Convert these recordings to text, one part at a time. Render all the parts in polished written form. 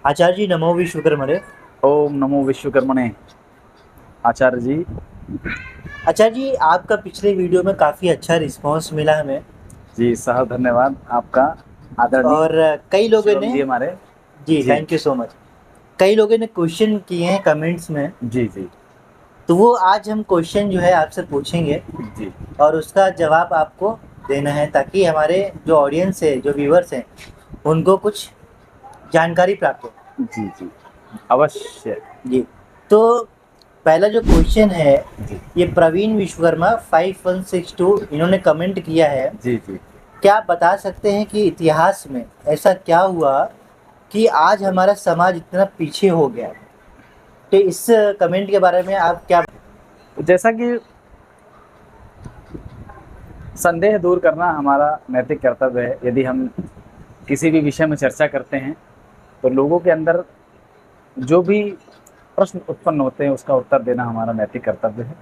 आचार्य जी नमो विश्वकर्मणे। ओम नमो विश्वकर्मणे। आचार्य जी। आचार्य जी आपका पिछले वीडियो में काफ़ी अच्छा रिस्पांस मिला हमें। जी साहब, धन्यवाद आपका। आदरणीय और कई लोगों शिवम ने जी हमारे। जी जी थैंक यू सो मच। कई लोगों ने क्वेश्चन किए हैं कमेंट्स में, जी जी तो वो आज हम क्वेश्चन जो है आपसे पूछेंगे जी और उसका जवाब आपको देना है, ताकि हमारे जो ऑडियंस है, जो व्यूवर्स हैं, उनको कुछ जानकारी प्राप्त हो। जी जी अवश्य। जी, तो पहला जो क्वेश्चन है, जी ये प्रवीण विश्वकर्मा 5162 इन्होंने कमेंट किया है। जी जी क्या आप बता सकते हैं कि इतिहास में ऐसा क्या हुआ कि आज हमारा समाज इतना पीछे हो गया? तो इस कमेंट के बारे में आप क्या? जैसा कि संदेह दूर करना हमारा नैतिक कर्तव्य है। यदि हम किसी भी विषय में चर्चा करते हैं तो लोगों के अंदर जो भी प्रश्न उत्पन्न होते हैं उसका उत्तर देना हमारा नैतिक कर्तव्य है।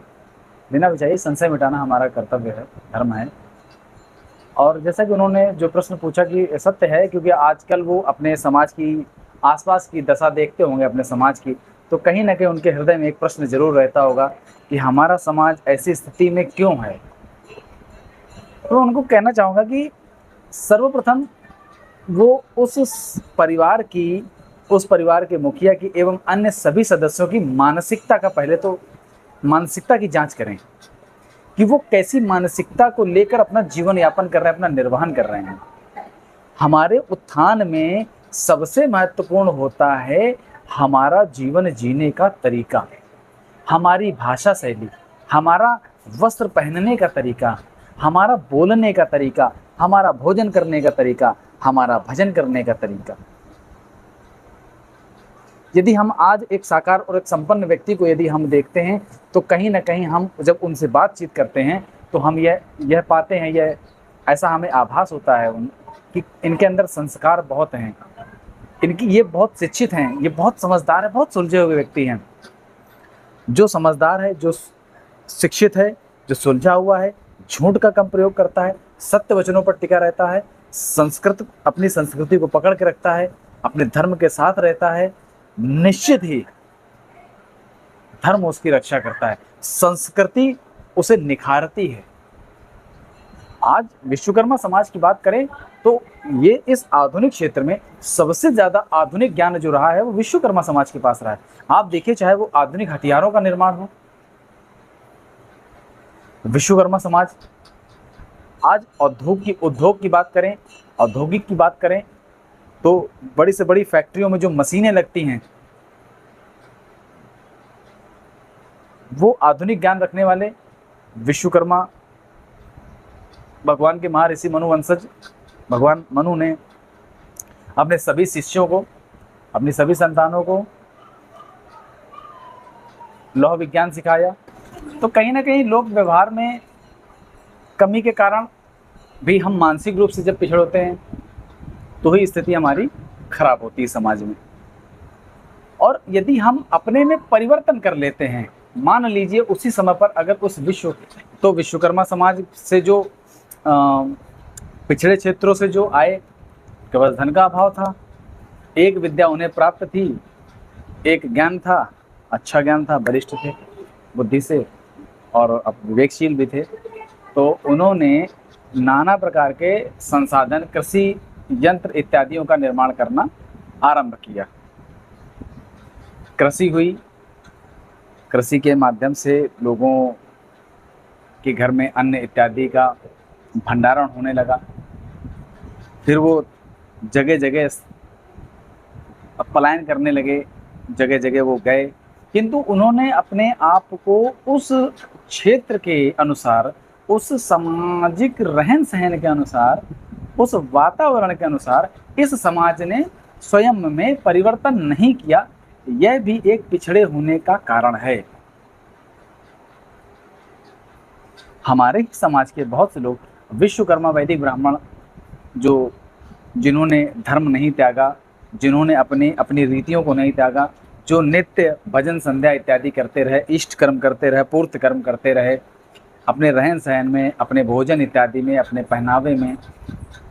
बिना विचारी संशय मिटाना हमारा कर्तव्य है, धर्म है। और जैसा कि उन्होंने जो प्रश्न पूछा कि सत्य है, क्योंकि आजकल वो अपने समाज की आसपास की दशा देखते होंगे अपने समाज की, तो कहीं ना कहीं उनके हृदय में एक प्रश्न जरूर रहता होगा कि हमारा समाज ऐसी स्थिति में क्यों है। तो उनको कहना चाहूँगा कि सर्वप्रथम वो उस परिवार के मुखिया की एवं अन्य सभी सदस्यों की मानसिकता का पहले तो मानसिकता की जांच करें कि वो कैसी मानसिकता को लेकर अपना जीवन यापन कर रहे हैं, अपना निर्वहन कर रहे हैं। हमारे उत्थान में सबसे महत्वपूर्ण होता है हमारा जीवन जीने का तरीका, हमारी भाषा शैली, हमारा वस्त्र पहनने का तरीका, हमारा बोलने का तरीका, हमारा भोजन करने का तरीका, हमारा भजन करने का तरीका। यदि हम आज एक साकार और एक संपन्न व्यक्ति को यदि हम देखते हैं तो कहीं ना कहीं हम जब उनसे बातचीत करते हैं तो हम यह पाते हैं, यह ऐसा हमें आभास होता है कि इनके अंदर संस्कार बहुत हैं, इनकी ये बहुत शिक्षित हैं, ये बहुत समझदार है, बहुत सुलझे हुए व्यक्ति हैं। जो समझदार है, जो शिक्षित है, जो सुलझा हुआ है, झूठ का कम प्रयोग करता है, सत्य वचनों पर टिका रहता है, अपनी संस्कृति को पकड़ के रखता है, अपने धर्म के साथ रहता है, निश्चित ही धर्म उसकी रक्षा करता है, संस्कृति उसे निखारती है। आज विश्वकर्मा समाज की बात करें तो ये इस आधुनिक क्षेत्र में सबसे ज्यादा आधुनिक ज्ञान जो रहा है वो विश्वकर्मा समाज के पास रहा है। आप देखिए, चाहे वो आधुनिक हथियारों का निर्माण हो, विश्वकर्मा समाज आज उद्योग की बात करें, औद्योगिक की बात करें तो बड़ी से बड़ी फैक्ट्रियों में जो मशीनें लगती हैं वो आधुनिक ज्ञान रखने वाले विश्वकर्मा, भगवान के महर्षि मनु वंशज भगवान मनु ने अपने सभी शिष्यों को, अपनी सभी संतानों को लौह विज्ञान सिखाया। तो कहीं ना कहीं लोक व्यवहार में कमी के कारण भी हम मानसिक रूप से जब पिछड़ होते हैं तो ही स्थिति हमारी खराब होती है समाज में। और यदि हम अपने में परिवर्तन कर लेते हैं, मान लीजिए उसी समय पर अगर विश्वकर्मा समाज से जो पिछड़े क्षेत्रों से जो आए, केवल धन का अभाव था, एक विद्या उन्हें प्राप्त थी, एक ज्ञान था, अच्छा ज्ञान था, वरिष्ठ थे बुद्धि से और अब विवेकशील भी थे, तो उन्होंने नाना प्रकार के संसाधन, कृषि यंत्र इत्यादियों का निर्माण करना आरंभ किया। कृषि हुई, कृषि के माध्यम से लोगों के घर में अन्न इत्यादि का भंडारण होने लगा। फिर वो जगह जगह पलायन करने लगे, जगह जगह वो गए, किंतु उन्होंने अपने आप को उस क्षेत्र के अनुसार, उस सामाजिक रहन सहन के अनुसार, उस वातावरण के अनुसार इस समाज ने स्वयं में परिवर्तन नहीं किया। यह भी एक पिछड़े होने का कारण है। हमारे समाज के बहुत से लोग विश्वकर्मा वैदिक ब्राह्मण जिन्होंने धर्म नहीं त्यागा, जिन्होंने अपनी रीतियों को नहीं त्यागा, जो नित्य भजन संध्या इत्यादि करते रहे, इष्ट कर्म करते रहे, पूर्त कर्म करते रहे, अपने रहन सहन में, अपने भोजन इत्यादि में, अपने पहनावे में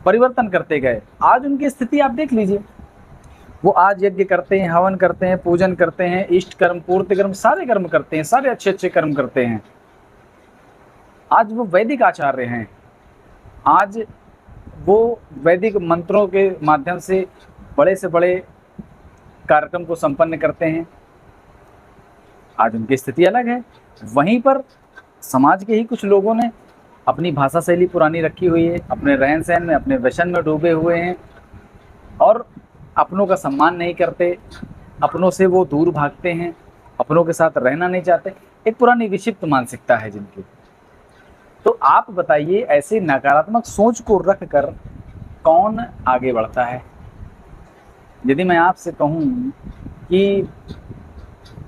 परिवर्तन करते गए, आज उनकी स्थिति आप देख लीजिए। वो आज यज्ञ करते हैं, हवन करते हैं, पूजन करते हैं, इष्ट कर्म, पूर्ति कर्म, सारे कर्म करते हैं, सारे अच्छे अच्छे कर्म करते हैं। आज वो वैदिक आचार्य हैं, आज वो वैदिक मंत्रों के माध्यम से बड़े से बड़े कार्यक्रम को संपन्न करते हैं। आज उनकी स्थिति अलग है। वहीं पर समाज के ही कुछ लोगों ने अपनी भाषा शैली पुरानी रखी हुई है, अपने रहन सहन में, अपने व्यसन में डूबे हुए हैं और अपनों का सम्मान नहीं करते, अपनों से वो दूर भागते हैं, अपनों के साथ रहना नहीं चाहते। एक पुरानी विक्षिप्त मानसिकता है जिनकी। तो आप बताइए, ऐसे नकारात्मक सोच को रख कर कौन आगे बढ़ता है? यदि मैं आपसे कहूँ कि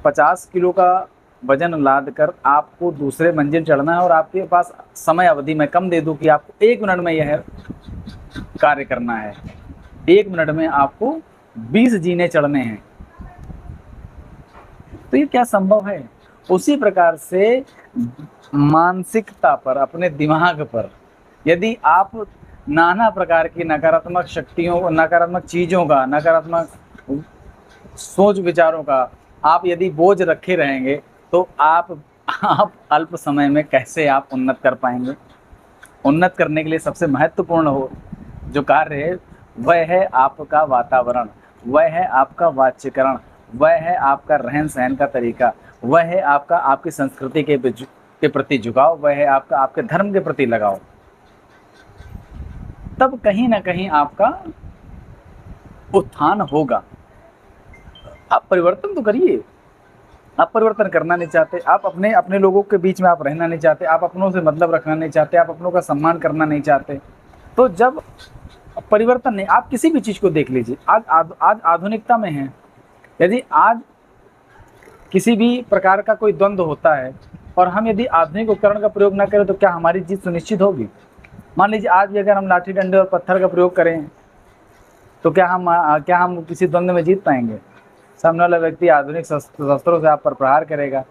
50 किलो का वजन लाद कर आपको दूसरे मंजिल चढ़ना है और आपके पास समय अवधि मैं कम दे दूं कि आपको 1 मिनट में यह कार्य करना है, 1 मिनट में आपको 20 जीने चढ़ने हैं, तो ये क्या संभव है? उसी प्रकार से मानसिकता पर, अपने दिमाग पर यदि आप नाना प्रकार की नकारात्मक शक्तियों, नकारात्मक चीज़ों का, नकारात्मक सोच विचारों का आप यदि बोझ रखे रहेंगे तो आप अल्प समय में कैसे आप उन्नत कर पाएंगे? उन्नत करने के लिए सबसे महत्वपूर्ण हो जो कार्य है वह है आपका वातावरण, वह है आपका वाच्यकरण, वह है आपका रहन सहन का तरीका, वह है आपका आपकी संस्कृति के प्रति झुकाव, वह है आपका आपके धर्म के प्रति लगाव। तब कहीं ना कहीं आपका उत्थान होगा। आप परिवर्तन तो करिए। आप परिवर्तन करना नहीं चाहते, आप अपने लोगों के बीच में आप रहना नहीं चाहते, आप अपनों से मतलब रखना नहीं चाहते, आप अपनों का सम्मान करना नहीं चाहते, तो जब परिवर्तन नहीं, आप किसी भी चीज़ को देख लीजिए। आज आधुनिकता में है, यदि आज किसी भी प्रकार का कोई द्वंद्व होता है और हम यदि आधुनिक उपकरण का प्रयोग ना करें तो क्या हमारी जीत सुनिश्चित होगी? मान लीजिए आज भी अगर हम लाठी डंडे और पत्थर का प्रयोग करें तो क्या हम किसी द्वंद्व में जीत पाएंगे? सामने वाला व्यक्ति आधुनिक शस्त्रों से आप पर प्रहार करेगा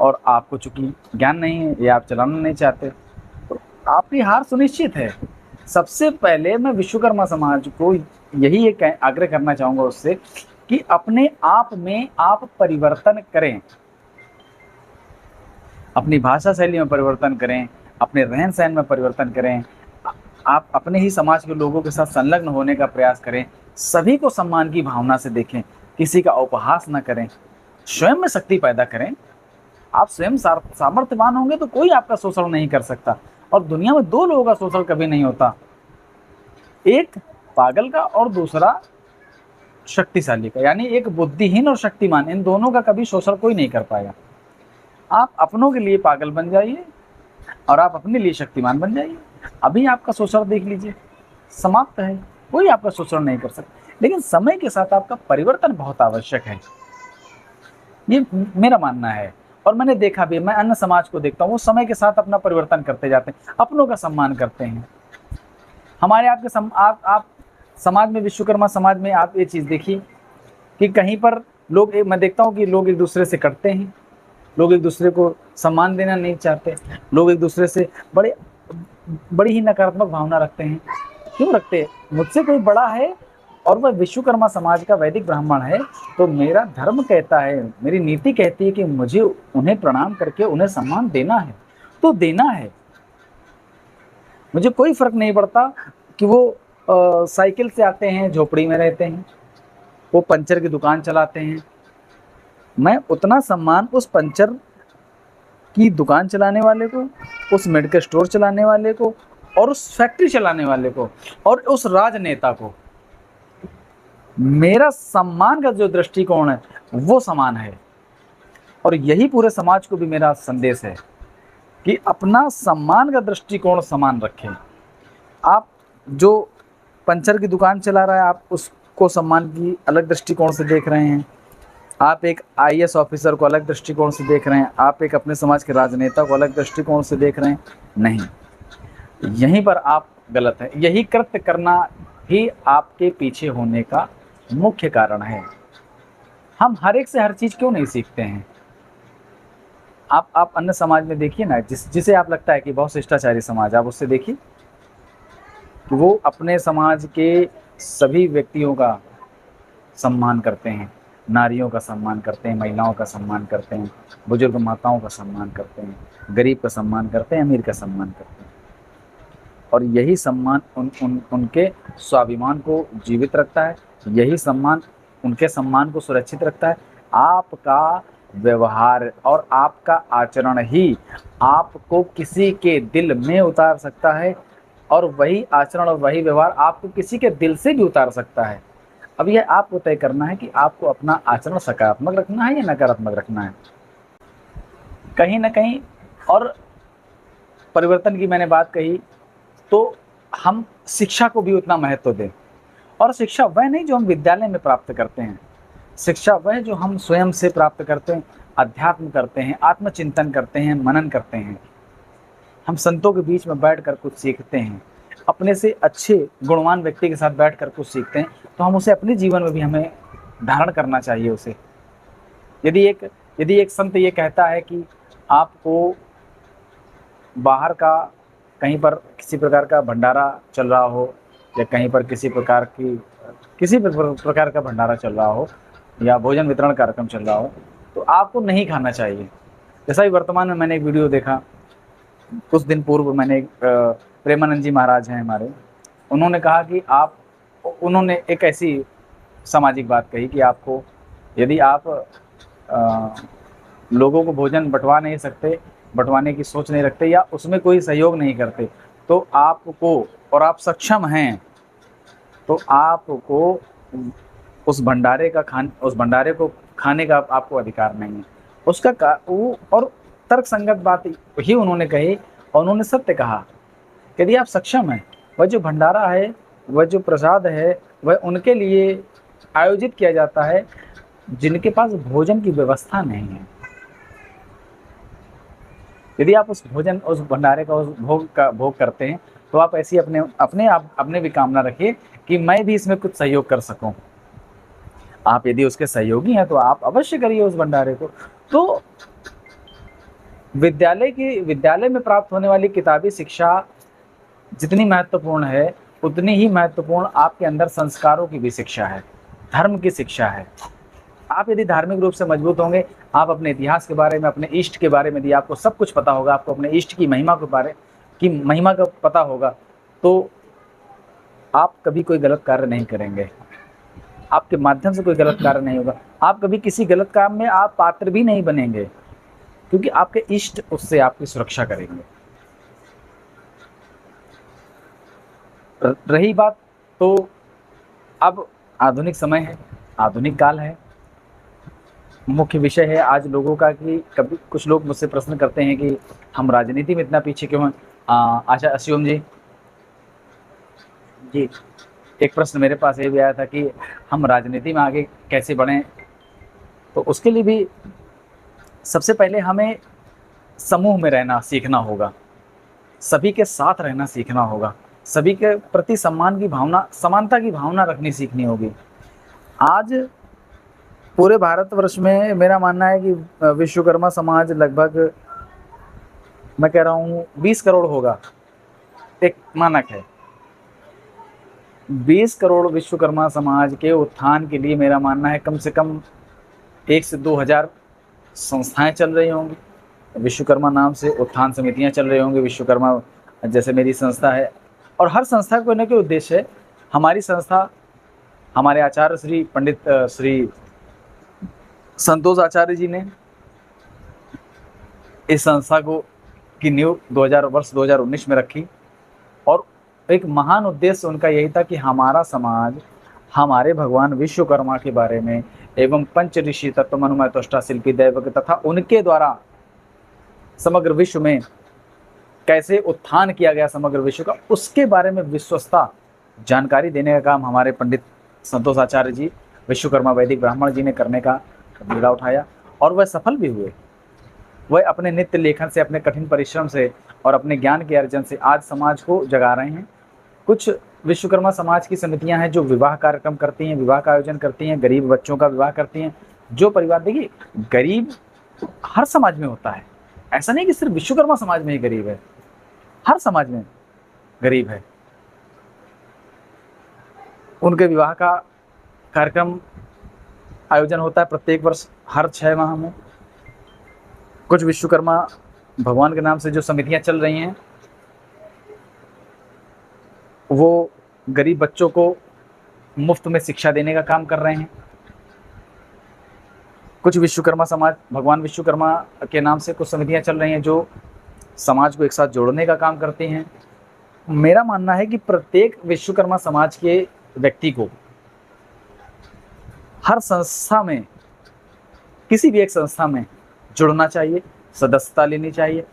और आपको चूंकि ज्ञान नहीं है या आप चलाना नहीं चाहते तो आपकी हार सुनिश्चित है। सबसे पहले मैं विश्वकर्मा समाज को यही एक आग्रह करना चाहूँगा उससे कि अपने आप में आप परिवर्तन करें, अपनी भाषा शैली में परिवर्तन करें, अपने रहन सहन में परिवर्तन करें, आप अपने ही समाज के लोगों के साथ संलग्न होने का प्रयास करें, सभी को सम्मान की भावना से देखें, किसी का उपहास न करें, स्वयं में शक्ति पैदा करें। आप स्वयं सामर्थ्यवान होंगे तो कोई आपका शोषण नहीं कर सकता। और दुनिया में 2 लोगों का शोषण कभी नहीं होता, एक पागल का और दूसरा शक्तिशाली का, यानी एक बुद्धिहीन और शक्तिमान, इन दोनों का कभी शोषण कोई नहीं कर पाएगा। आप अपनों के लिए पागल बन जाइए और आप अपने लिए शक्तिमान बन जाइए, अभी आपका शोषण देख लीजिए, समाप्त है, कोई आपका शोषण नहीं कर सकता। लेकिन समय के साथ आपका परिवर्तन बहुत आवश्यक है, ये मेरा मानना है। और मैंने देखा भी, मैं अन्य समाज को देखता हूँ, वो समय के साथ अपना परिवर्तन करते जाते हैं, अपनों का सम्मान करते हैं। हमारे आपके आप समाज में, विश्वकर्मा समाज में आप ये चीज़ देखिए कि कहीं पर लोग, मैं देखता हूँ कि लोग एक दूसरे से कटते हैं, लोग एक दूसरे को सम्मान देना नहीं चाहते, लोग एक दूसरे से बड़ी ही नकारात्मक भावना रखते हैं। क्यों रखते हैं? मुझसे कोई बड़ा है और वह विश्वकर्मा समाज का वैदिक ब्राह्मण है तो मेरा धर्म कहता है, मेरी नीति कहती है कि मुझे उन्हें प्रणाम करके उन्हें सम्मान देना है, तो देना है। मुझे कोई फर्क नहीं पड़ता कि वो साइकिल से आते हैं, झोपड़ी में रहते हैं, वो पंचर की दुकान चलाते हैं, मैं उतना सम्मान उस पंचर की दुकान चलाने वाले को, उस मेडिकल स्टोर चलाने वाले को और उस फैक्ट्री चलाने वाले को और उस राजनेता को, मेरा सम्मान का जो दृष्टिकोण है वो समान है। और यही पूरे समाज को भी मेरा संदेश है कि अपना सम्मान का दृष्टिकोण समान रखें। आप जो पंचर की दुकान चला रहा है, आप उसको सम्मान की अलग दृष्टिकोण से देख रहे हैं, आप एक IAS ऑफिसर को अलग दृष्टिकोण से देख रहे हैं, आप एक अपने समाज के राजनेता को अलग दृष्टिकोण से देख रहे हैं, नहीं, यहीं पर आप गलत हैं। यही कृत्य करना ही आपके पीछे होने का मुख्य कारण है। हम हर एक से हर चीज़ क्यों नहीं सीखते हैं? आप अन्य समाज में देखिए ना, जिसे आप लगता है कि बहुत शिष्टाचारी समाज, आप उससे देखिए कि वो अपने समाज के सभी व्यक्तियों का सम्मान करते हैं, नारियों का सम्मान करते हैं, महिलाओं का सम्मान करते हैं, बुजुर्ग माताओं का सम्मान करते हैं, गरीब का सम्मान करते हैं, अमीर का सम्मान करते हैं। और यही सम्मान उनके स्वाभिमान को जीवित रखता है, यही सम्मान उनके सम्मान को सुरक्षित रखता है। आपका व्यवहार और आपका आचरण ही आपको किसी के दिल में उतार सकता है, और वही आचरण और वही व्यवहार आपको किसी के दिल से भी उतार सकता है। अब यह आपको तय करना है कि आपको अपना आचरण सकारात्मक रखना है या नकारात्मक रखना है। कहीं ना कहीं और परिवर्तन की मैंने बात कही, तो हम शिक्षा को भी उतना महत्व दें। और शिक्षा वह नहीं जो हम विद्यालय में प्राप्त करते हैं, शिक्षा वह जो हम स्वयं से प्राप्त करते हैं, अध्यात्म करते हैं, आत्मचिंतन करते हैं, मनन करते हैं। हम संतों के बीच में बैठकर कुछ सीखते हैं, अपने से अच्छे गुणवान व्यक्ति के साथ बैठकर कुछ सीखते हैं, तो हम उसे अपने जीवन में भी हमें धारण करना चाहिए उसे। यदि एक संत ये कहता है कि आपको बाहर का कहीं पर किसी प्रकार का भंडारा चल रहा हो, या कहीं पर किसी प्रकार का भंडारा चल रहा हो, या भोजन वितरण कार्यक्रम चल रहा हो, तो आपको नहीं खाना चाहिए। जैसा ही वर्तमान में मैंने एक वीडियो देखा, कुछ दिन पूर्व मैंने प्रेमानंद जी महाराज हैं हमारे, उन्होंने एक ऐसी सामाजिक बात कही कि आपको, यदि आप लोगों को भोजन बंटवा नहीं सकते, बंटवाने की सोच नहीं रखते, या उसमें कोई सहयोग नहीं करते, तो आपको, और आप सक्षम हैं, तो आपको उस भंडारे को खाने का आपको अधिकार नहीं है। और तर्क संगत बात ही उन्होंने कही, और उन्होंने सत्य कहा। यदि आप सक्षम हैं, वह जो भंडारा है, वह जो प्रसाद है, वह उनके लिए आयोजित किया जाता है जिनके पास भोजन की व्यवस्था नहीं है। यदि आप उस भंडारे का भोग करते हैं, तो आप ऐसी अपने भी कामना रखिए कि मैं भी इसमें कुछ सहयोग कर सकूं। आप यदि उसके सहयोगी हैं, तो आप अवश्य करिए उस भंडारे को। तो विद्यालय में प्राप्त होने वाली किताबी शिक्षा जितनी महत्वपूर्ण है, उतनी ही महत्वपूर्ण आपके अंदर संस्कारों की भी शिक्षा है, धर्म की शिक्षा है। आप यदि धार्मिक रूप से मजबूत होंगे, आप अपने इतिहास के बारे में, अपने इष्ट के बारे में यदि आपको सब कुछ पता होगा, आपको अपने इष्ट की महिमा का पता होगा, तो आप कभी कोई गलत कार्य नहीं करेंगे, आपके माध्यम से कोई गलत कार्य नहीं होगा, आप कभी किसी गलत काम में आप पात्र भी नहीं बनेंगे, क्योंकि आपके इष्ट उससे आपकी सुरक्षा करेंगे। रही बात, तो अब आधुनिक समय है, आधुनिक काल है, मुख्य विषय है आज लोगों का कि कभी कुछ लोग मुझसे प्रश्न करते हैं कि हम राजनीति में इतना पीछे क्यों हैं। आशा शिवम जी, एक प्रश्न मेरे पास ये भी आया था कि हम राजनीति में आगे कैसे बढ़ें। तो उसके लिए भी सबसे पहले हमें समूह में रहना सीखना होगा, सभी के साथ रहना सीखना होगा, सभी के प्रति सम्मान की भावना, समानता की भावना रखनी सीखनी होगी। आज पूरे भारतवर्ष में मेरा मानना है कि विश्वकर्मा समाज लगभग, मैं कह रहा हूँ 20 करोड़ होगा, एक मानक है। 20 करोड़ विश्वकर्मा समाज के उत्थान के लिए मेरा मानना है कम से कम 1 से 2 हज़ार संस्थाएं चल रही होंगी, विश्वकर्मा नाम से उत्थान समितियां चल रही होंगी। विश्वकर्मा जैसे मेरी संस्था है, और हर संस्था का कोई ना कोई उद्देश्य है। हमारी संस्था, हमारे आचार्य श्री पंडित श्री संतोष आचार्य जी ने इस संस्था की नींव 2019 में रखी, और एक महान उद्देश्य उनका यही था कि हमारा समाज हमारे भगवान विश्वकर्मा के बारे में एवं पंच ऋषि तत्व मनुमय त्वष्टा शिल्पी दैवक तथा उनके द्वारा समग्र विश्व में कैसे उत्थान किया गया समग्र विश्व का, उसके बारे में विश्वस्ता जानकारी देने का काम हमारे पंडित संतोष आचार्य जी, विश्वकर्मा वैदिक ब्राह्मण जी ने करने का बीड़ा उठाया, और वह सफल भी हुए। वह अपने नित्य लेखन से, अपने कठिन परिश्रम से और अपने ज्ञान के अर्जन से आज समाज को जगा रहे हैं। कुछ विश्वकर्मा समाज की समितियां हैं जो विवाह कार्यक्रम करती हैं, विवाह का आयोजन करती हैं, गरीब बच्चों का विवाह करती हैं। जो परिवार, देखिए गरीब हर समाज में होता है, ऐसा नहीं कि सिर्फ विश्वकर्मा समाज में ही गरीब है, हर समाज में गरीब है। उनके विवाह का कार्यक्रम आयोजन होता है प्रत्येक वर्ष हर 6 माह में। कुछ विश्वकर्मा भगवान के नाम से जो समितियां चल रही हैं वो गरीब बच्चों को मुफ्त में शिक्षा देने का काम कर रहे हैं। कुछ विश्वकर्मा समाज, भगवान विश्वकर्मा के नाम से कुछ समितियां चल रही हैं जो समाज को एक साथ जोड़ने का काम करती हैं। मेरा मानना है कि प्रत्येक विश्वकर्मा समाज के व्यक्ति को हर संस्था में, किसी भी एक संस्था में जुड़ना चाहिए, सदस्यता लेनी चाहिए।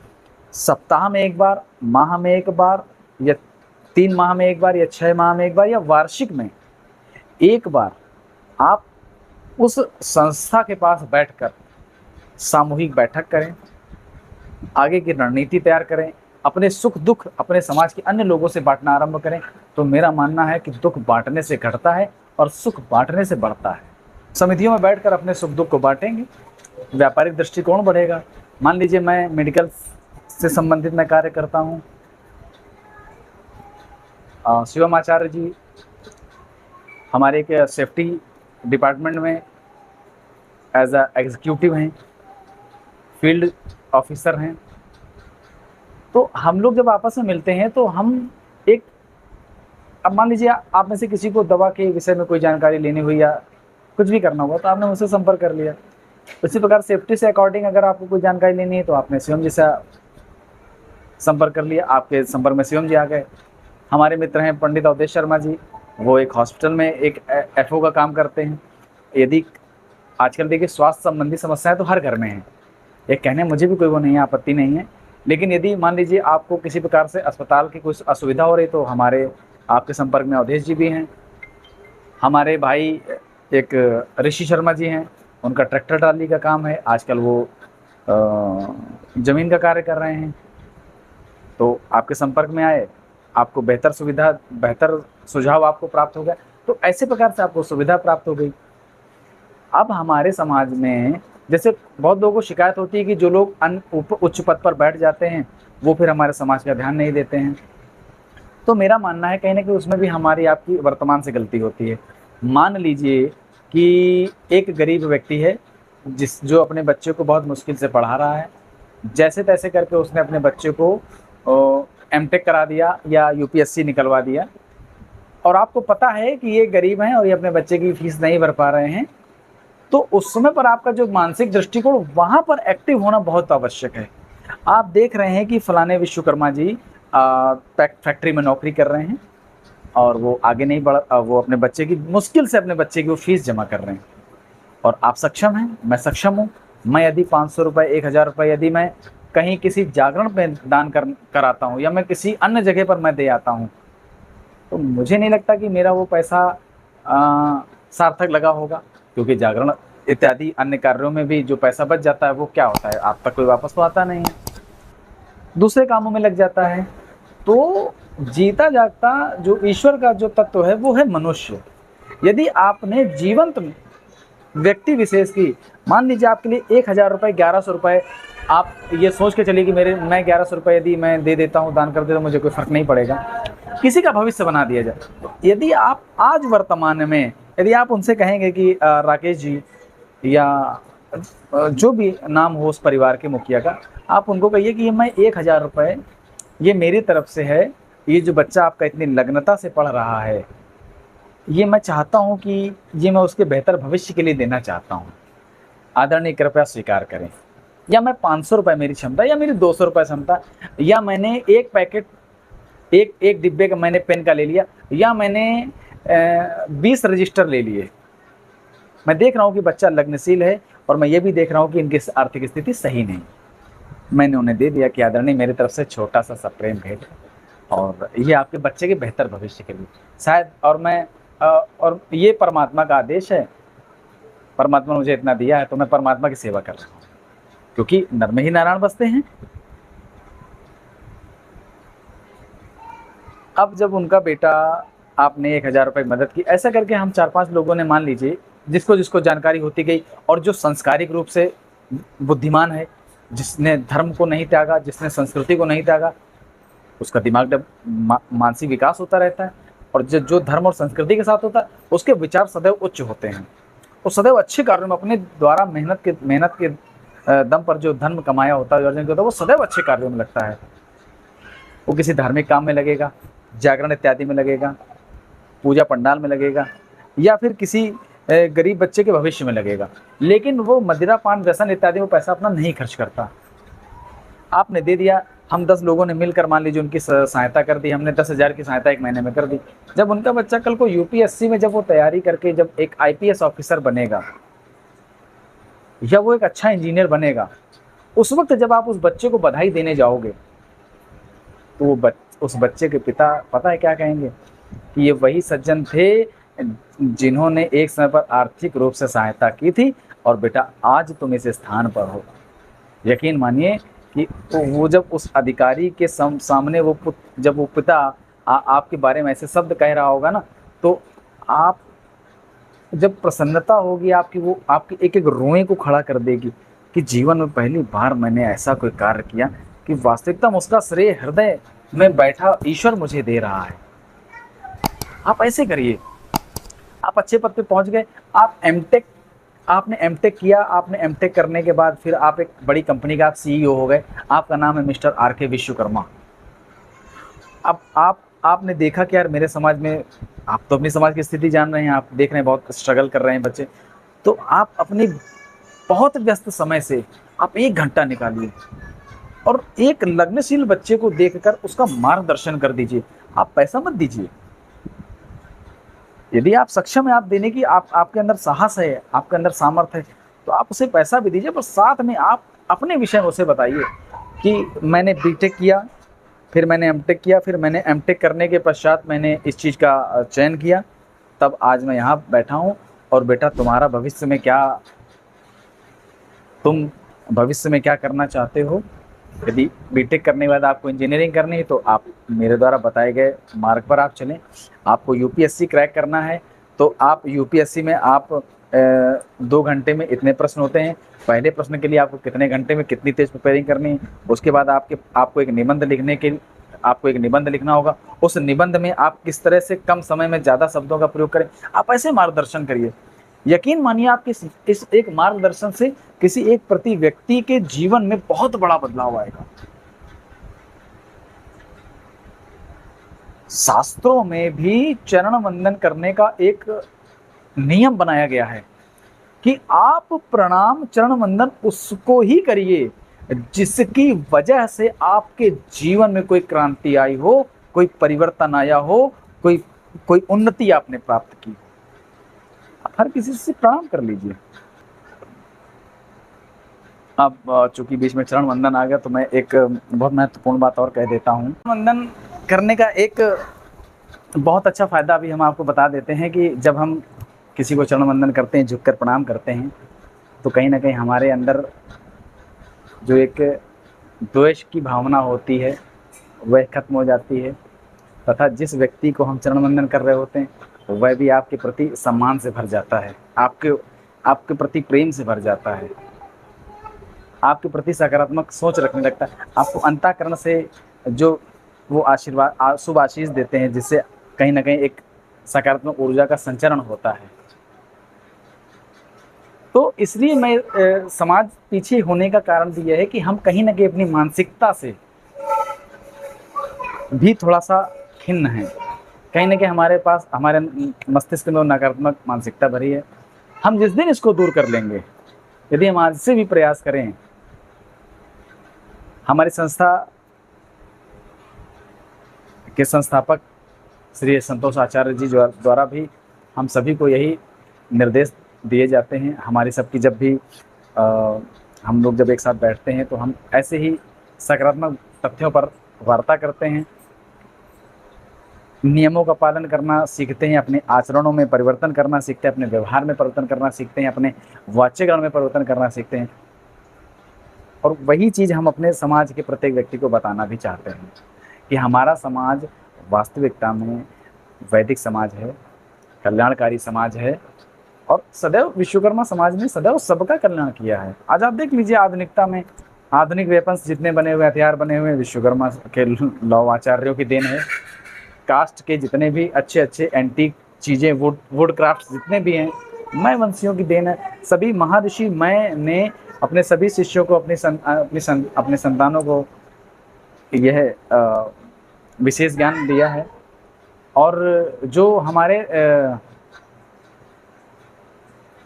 सप्ताह में एक बार, माह में एक बार, या 3 माह में एक बार, या 6 माह में एक बार, या वार्षिक में एक बार आप उस संस्था के पास बैठकर सामूहिक बैठक करें, आगे की रणनीति तैयार करें, अपने सुख दुख अपने समाज के अन्य लोगों से बांटना आरंभ करें। तो मेरा मानना है कि दुख बांटने से घटता है और सुख बांटने से बढ़ता है। समितियों में बैठकर अपने सुख दुख को बांटेंगे, व्यापारिक दृष्टिकोण बढ़ेगा। मान लीजिए मैं मेडिकल से संबंधित मैं कार्य करता हूँ, शिवम आचार्य जी हमारे एक सेफ्टी डिपार्टमेंट में एज अ एग्जीक्यूटिव हैं, फील्ड ऑफिसर हैं। तो हम लोग जब आपस में मिलते हैं तो हम एक, अब मान लीजिए आप में से किसी को दवा के विषय में कोई जानकारी लेनी हुई या कुछ भी करना हुआ तो आपने मुझसे संपर्क कर लिया। उसी प्रकार सेफ्टी से अकॉर्डिंग अगर आपको कोई जानकारी लेनी है तो आपने शिवम जी से संपर्क कर लिया, आपके संपर्क में शिवम जी आ गए। हमारे मित्र हैं पंडित अवधेश शर्मा जी, वो एक हॉस्पिटल में एक एफओ का काम करते हैं। यदि आजकल देखिए स्वास्थ्य संबंधी समस्याएं तो हर घर में हैं, ये कहने मुझे भी कोई वो नहीं है, आपत्ति नहीं है। लेकिन यदि मान लीजिए आपको किसी प्रकार से अस्पताल की कुछ असुविधा हो रही तो हमारे आपके संपर्क में अवधेश जी भी हैं। हमारे भाई एक ऋषि शर्मा जी हैं, उनका ट्रैक्टर ट्राली का काम है, आजकल वो ज़मीन का कार्य कर रहे हैं। तो आपके संपर्क में आए, आपको बेहतर सुविधा, बेहतर सुझाव आपको प्राप्त हो गया, तो ऐसे प्रकार से आपको सुविधा प्राप्त हो गई। अब हमारे समाज में जैसे बहुत लोगों को शिकायत होती है कि जो लोग उच्च पद पर बैठ जाते हैं वो फिर हमारे समाज का ध्यान नहीं देते हैं। तो मेरा मानना है कहीं ना कहीं उसमें भी हमारी आपकी वर्तमान से गलती होती है। मान लीजिए कि एक गरीब व्यक्ति है जो अपने बच्चे को बहुत मुश्किल से पढ़ा रहा है, जैसे तैसे करके उसने अपने बच्चे को एमटेक करा दिया या यूपीएससी निकलवा दिया, और आपको पता है कि ये गरीब हैं और ये अपने बच्चे की फीस नहीं भर पा रहे हैं, तो उस समय पर आपका जो मानसिक दृष्टिकोण वहाँ पर एक्टिव होना बहुत आवश्यक है। आप देख रहे हैं कि फलाने विश्वकर्मा जी फैक्ट्री में नौकरी कर रहे हैं और वो आगे नहीं बढ़, वो अपने बच्चे की मुश्किल से अपने बच्चे की वो फीस जमा कर रहे हैं, और आप सक्षम हैं, मैं सक्षम हूँ। मैं यदि 500 रुपये, 1000 रुपये यदि मैं कहीं किसी जागरण पे दान कराता हूँ या मैं किसी अन्य जगह पर मैं दे आता हूँ, तो मुझे नहीं लगता कि मेरा वो पैसा सार्थक लगा होगा, क्योंकि जागरण इत्यादि अन्य कार्यों में भी जो पैसा बच जाता है वो क्या होता है, आप तक कोई वापस तो आता नहीं है, दूसरे कामों में लग जाता है। तो जीता जागता जो ईश्वर का जो तत्व है वो है मनुष्य। यदि आपने जीवंत व्यक्ति विशेष की, मान लीजिए आपके लिए 1000 रुपये, 1100 रुपये, आप ये सोच के चलिए कि मैं 1100 रुपये यदि मैं दे देता हूँ, दान कर देता हूँ, मुझे कोई फ़र्क नहीं पड़ेगा, किसी का भविष्य बना दिया जाए। तो यदि आप आज वर्तमान में यदि आप उनसे कहेंगे कि राकेश जी या जो भी नाम हो उस परिवार के मुखिया का, आप उनको कहिए कि मैं 1000 रुपये ये मेरी तरफ से है, ये जो बच्चा आपका इतनी लग्नता से पढ़ रहा है, ये मैं चाहता हूँ कि ये मैं उसके बेहतर भविष्य के लिए देना चाहता हूँ, आदरणीय कृपया स्वीकार करें। या मैं 500 रुपये मेरी क्षमता, या मेरी 200 रुपये क्षमता, या मैंने एक पैकेट एक डिब्बे का मैंने पेन का ले लिया, या मैंने 20 रजिस्टर ले लिए। मैं देख रहा हूँ कि बच्चा लग्नशील है और मैं ये भी देख रहा हूँ कि इनकी आर्थिक स्थिति सही नहीं, मैंने उन्हें दे दिया कि आदरणीय मेरी तरफ से छोटा सा सप्रेम भेंट, और ये आपके बच्चे के बेहतर भविष्य के लिए शायद, और ये परमात्मा का आदेश है, परमात्मा ने मुझे इतना दिया है तो मैं परमात्मा की सेवा कर रहा हूँ, क्योंकि नर में ही नारायण बसते हैं। अब जब उनका बेटा, आपने 1000 रुपये मदद की, ऐसा करके हम 4-5 लोगों ने, मान लीजिए जिसको जिसको जानकारी होती गई, और जो संस्कारिक रूप से बुद्धिमान है, जिसने धर्म को नहीं त्यागा, जिसने संस्कृति को नहीं त्यागा, उसका दिमाग मानसिक विकास होता रहता है। और जो जो धर्म और संस्कृति के साथ होता है उसके विचार सदैव उच्च होते हैं। वो सदैव अच्छे कार्यों में अपने द्वारा मेहनत के दम पर जो धर्म कमाया होता है, अर्जन होता है, वो सदैव अच्छे कार्यों में लगता है। वो किसी धार्मिक काम में लगेगा, जागरण इत्यादि में लगेगा, पूजा पंडाल में लगेगा, या फिर किसी गरीब बच्चे के भविष्य में लगेगा। लेकिन वो मदिरा पान व्यसन इत्यादि में पैसा अपना नहीं खर्च करता। आपने दे दिया, हम 10 लोगों ने मिलकर मान लीजिए उनकी सहायता कर दी, हमने 10,000 की सहायता 1 महीने में कर दी। जब उनका बच्चा कल को यूपीएससी में जब वो तैयारी करके जब एक आईपीएस ऑफिसर बनेगा या वो एक अच्छा इंजीनियर बनेगा, उस वक्त जब आप उस बच्चे को बधाई देने जाओगे तो वो उस बच्चे के पिता पता है क्या कहेंगे कि ये वही सज्जन थे जिन्होंने एक समय पर आर्थिक रूप से सहायता की थी और बेटा आज तुम इस स्थान पर हो। यकीन मानिए कि वो जब उस अधिकारी के सामने जब वो पिता आपके बारे में ऐसे शब्द कह रहा होगा ना, तो आप जब प्रसन्नता होगी आपकी, वो आपके एक एक रोए को खड़ा कर देगी कि जीवन में पहली बार मैंने ऐसा कोई कार्य किया कि वास्तविकता में उसका श्रेय हृदय में बैठा ईश्वर मुझे दे रहा है। आप ऐसे करिए, आप अच्छे पद पे पहुंच गए, आपने एमटेक किया, आपने एमटेक करने के बाद फिर आप एक बड़ी कंपनी का आप सीईओ हो गए, आपका नाम है मिस्टर आर.के. विश्वकर्मा। अब आपने देखा कि यार मेरे समाज में, आप तो अपनी समाज की स्थिति जान रहे हैं, आप देख रहे हैं बहुत स्ट्रगल कर रहे हैं बच्चे, तो आप अपनी बहुत व्यस्त समय से आप 1 घंटा निकालिए और एक लग्नशील बच्चे को देखकर उसका मार्गदर्शन कर दीजिए। आप पैसा मत दीजिए, यदि आप सक्षम है आप देने की, आपके अंदर साहस है, आपके अंदर सामर्थ्य है, तो आप उसे पैसा भी दीजिए, पर साथ में आप अपने विषय में उसे बताइए कि मैंने बीटेक किया, फिर मैंने एमटेक किया, फिर मैंने एमटेक करने के पश्चात मैंने इस चीज़ का चयन किया, तब आज मैं यहाँ बैठा हूँ। और बेटा तुम्हारा तुम भविष्य में क्या करना चाहते हो, यदि बीटेक करने के बाद आपको इंजीनियरिंग करनी है तो आप मेरे द्वारा बताए गए मार्ग पर आप चलें। आपको यूपीएससी क्रैक करना है तो आप यूपीएससी में आप 2 घंटे में इतने प्रश्न होते हैं, पहले प्रश्न के लिए आपको कितने घंटे में कितनी तेज प्रिपेयरिंग करनी है, उसके बाद आपको एक निबंध लिखना होगा, उस निबंध में आप किस तरह से कम समय में ज़्यादा शब्दों का प्रयोग करें। आप ऐसे मार्गदर्शन करिए, यकीन मानिए आपके इस एक मार्गदर्शन से किसी एक प्रति व्यक्ति के जीवन में बहुत बड़ा बदलाव आएगा। शास्त्रों में भी चरण वंदन करने का एक नियम बनाया गया है कि आप प्रणाम चरण वंदन उसको ही करिए जिसकी वजह से आपके जीवन में कोई क्रांति आई हो, कोई परिवर्तन आया हो, कोई उन्नति आपने प्राप्त की। आप हर किसी से प्रणाम कर लीजिए। अब चूंकि बीच में चरण वंदन आ गया तो मैं एक बहुत महत्वपूर्ण बात और कह देता हूँ। वंदन करने का एक बहुत अच्छा फायदा भी हम आपको बता देते हैं कि जब हम किसी को चरण वंदन करते हैं, झुककर प्रणाम करते हैं, तो कहीं ना कहीं हमारे अंदर जो एक द्वेष की भावना होती है वह खत्म हो जाती है, तथा जिस व्यक्ति को हम चरण वंदन कर रहे होते हैं वह भी आपके प्रति सम्मान से भर जाता है, आपके प्रति प्रेम से भर जाता है, आपके प्रति सकारात्मक सोच रखने लगता है, आपको अंतःकरण से जो वो आशीर्वाद शुभ आशीष देते हैं, जिससे कहीं ना कहीं एक सकारात्मक ऊर्जा का संचरण होता है। तो इसलिए मैं समाज पीछे होने का कारण भी यह है कि हम कहीं ना कहीं अपनी मानसिकता से भी थोड़ा सा खिन्न हैं, कहीं ना कहीं हमारे मस्तिष्क में नकारात्मक मानसिकता भरी है। हम जिस दिन इसको दूर कर लेंगे, यदि हम आज से भी प्रयास करें, हमारी संस्था के संस्थापक श्री संतोष आचार्य जी द्वारा भी हम सभी को यही निर्देश दिए जाते हैं। हमारी सबकी जब भी हम लोग जब एक साथ बैठते हैं तो हम ऐसे ही सकारात्मक तथ्यों पर वार्ता करते हैं, नियमों का पालन करना सीखते हैं, अपने आचरणों में परिवर्तन करना सीखते हैं, अपने व्यवहार में परिवर्तन करना सीखते हैं, अपने वाच्यकरण में परिवर्तन करना सीखते हैं। और वही चीज़ हम अपने समाज के प्रत्येक व्यक्ति को बताना भी चाहते हैं कि हमारा समाज वास्तविकता में वैदिक समाज है, कल्याणकारी समाज है, और सदैव विश्वकर्मा समाज ने सदैव सबका कल्याण किया है। आज आप देख लीजिए, आधुनिकता में आधुनिक वेपन्स जितने बने हुए, हथियार बने हुए, विश्वकर्मा के लौह आचार्यों की देन है। कास्ट के जितने भी अच्छे अच्छे एंटीक चीज़ें, वुड क्राफ्ट जितने भी हैं, मैं वंशियों की देन है। सभी महर्षि मैं ने अपने सभी शिष्यों को, अपने संतानों को यह विशेष ज्ञान दिया है। और जो हमारे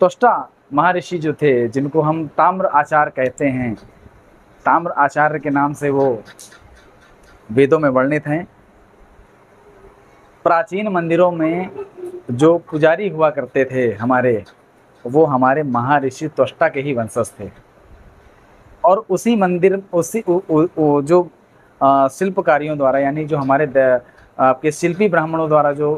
त्वष्टा महर्षि जो थे, जिनको हम ताम्र आचार्य कहते हैं, ताम्र आचार्य के नाम से वो वेदों में वर्णित हैं। प्राचीन मंदिरों में जो पुजारी हुआ करते थे हमारे, वो हमारे महर्षि त्वष्टा के ही वंशज थे। और उसी मंदिर, उसी जो शिल्पकारियों द्वारा, यानी जो हमारे आपके शिल्पी ब्राह्मणों द्वारा जो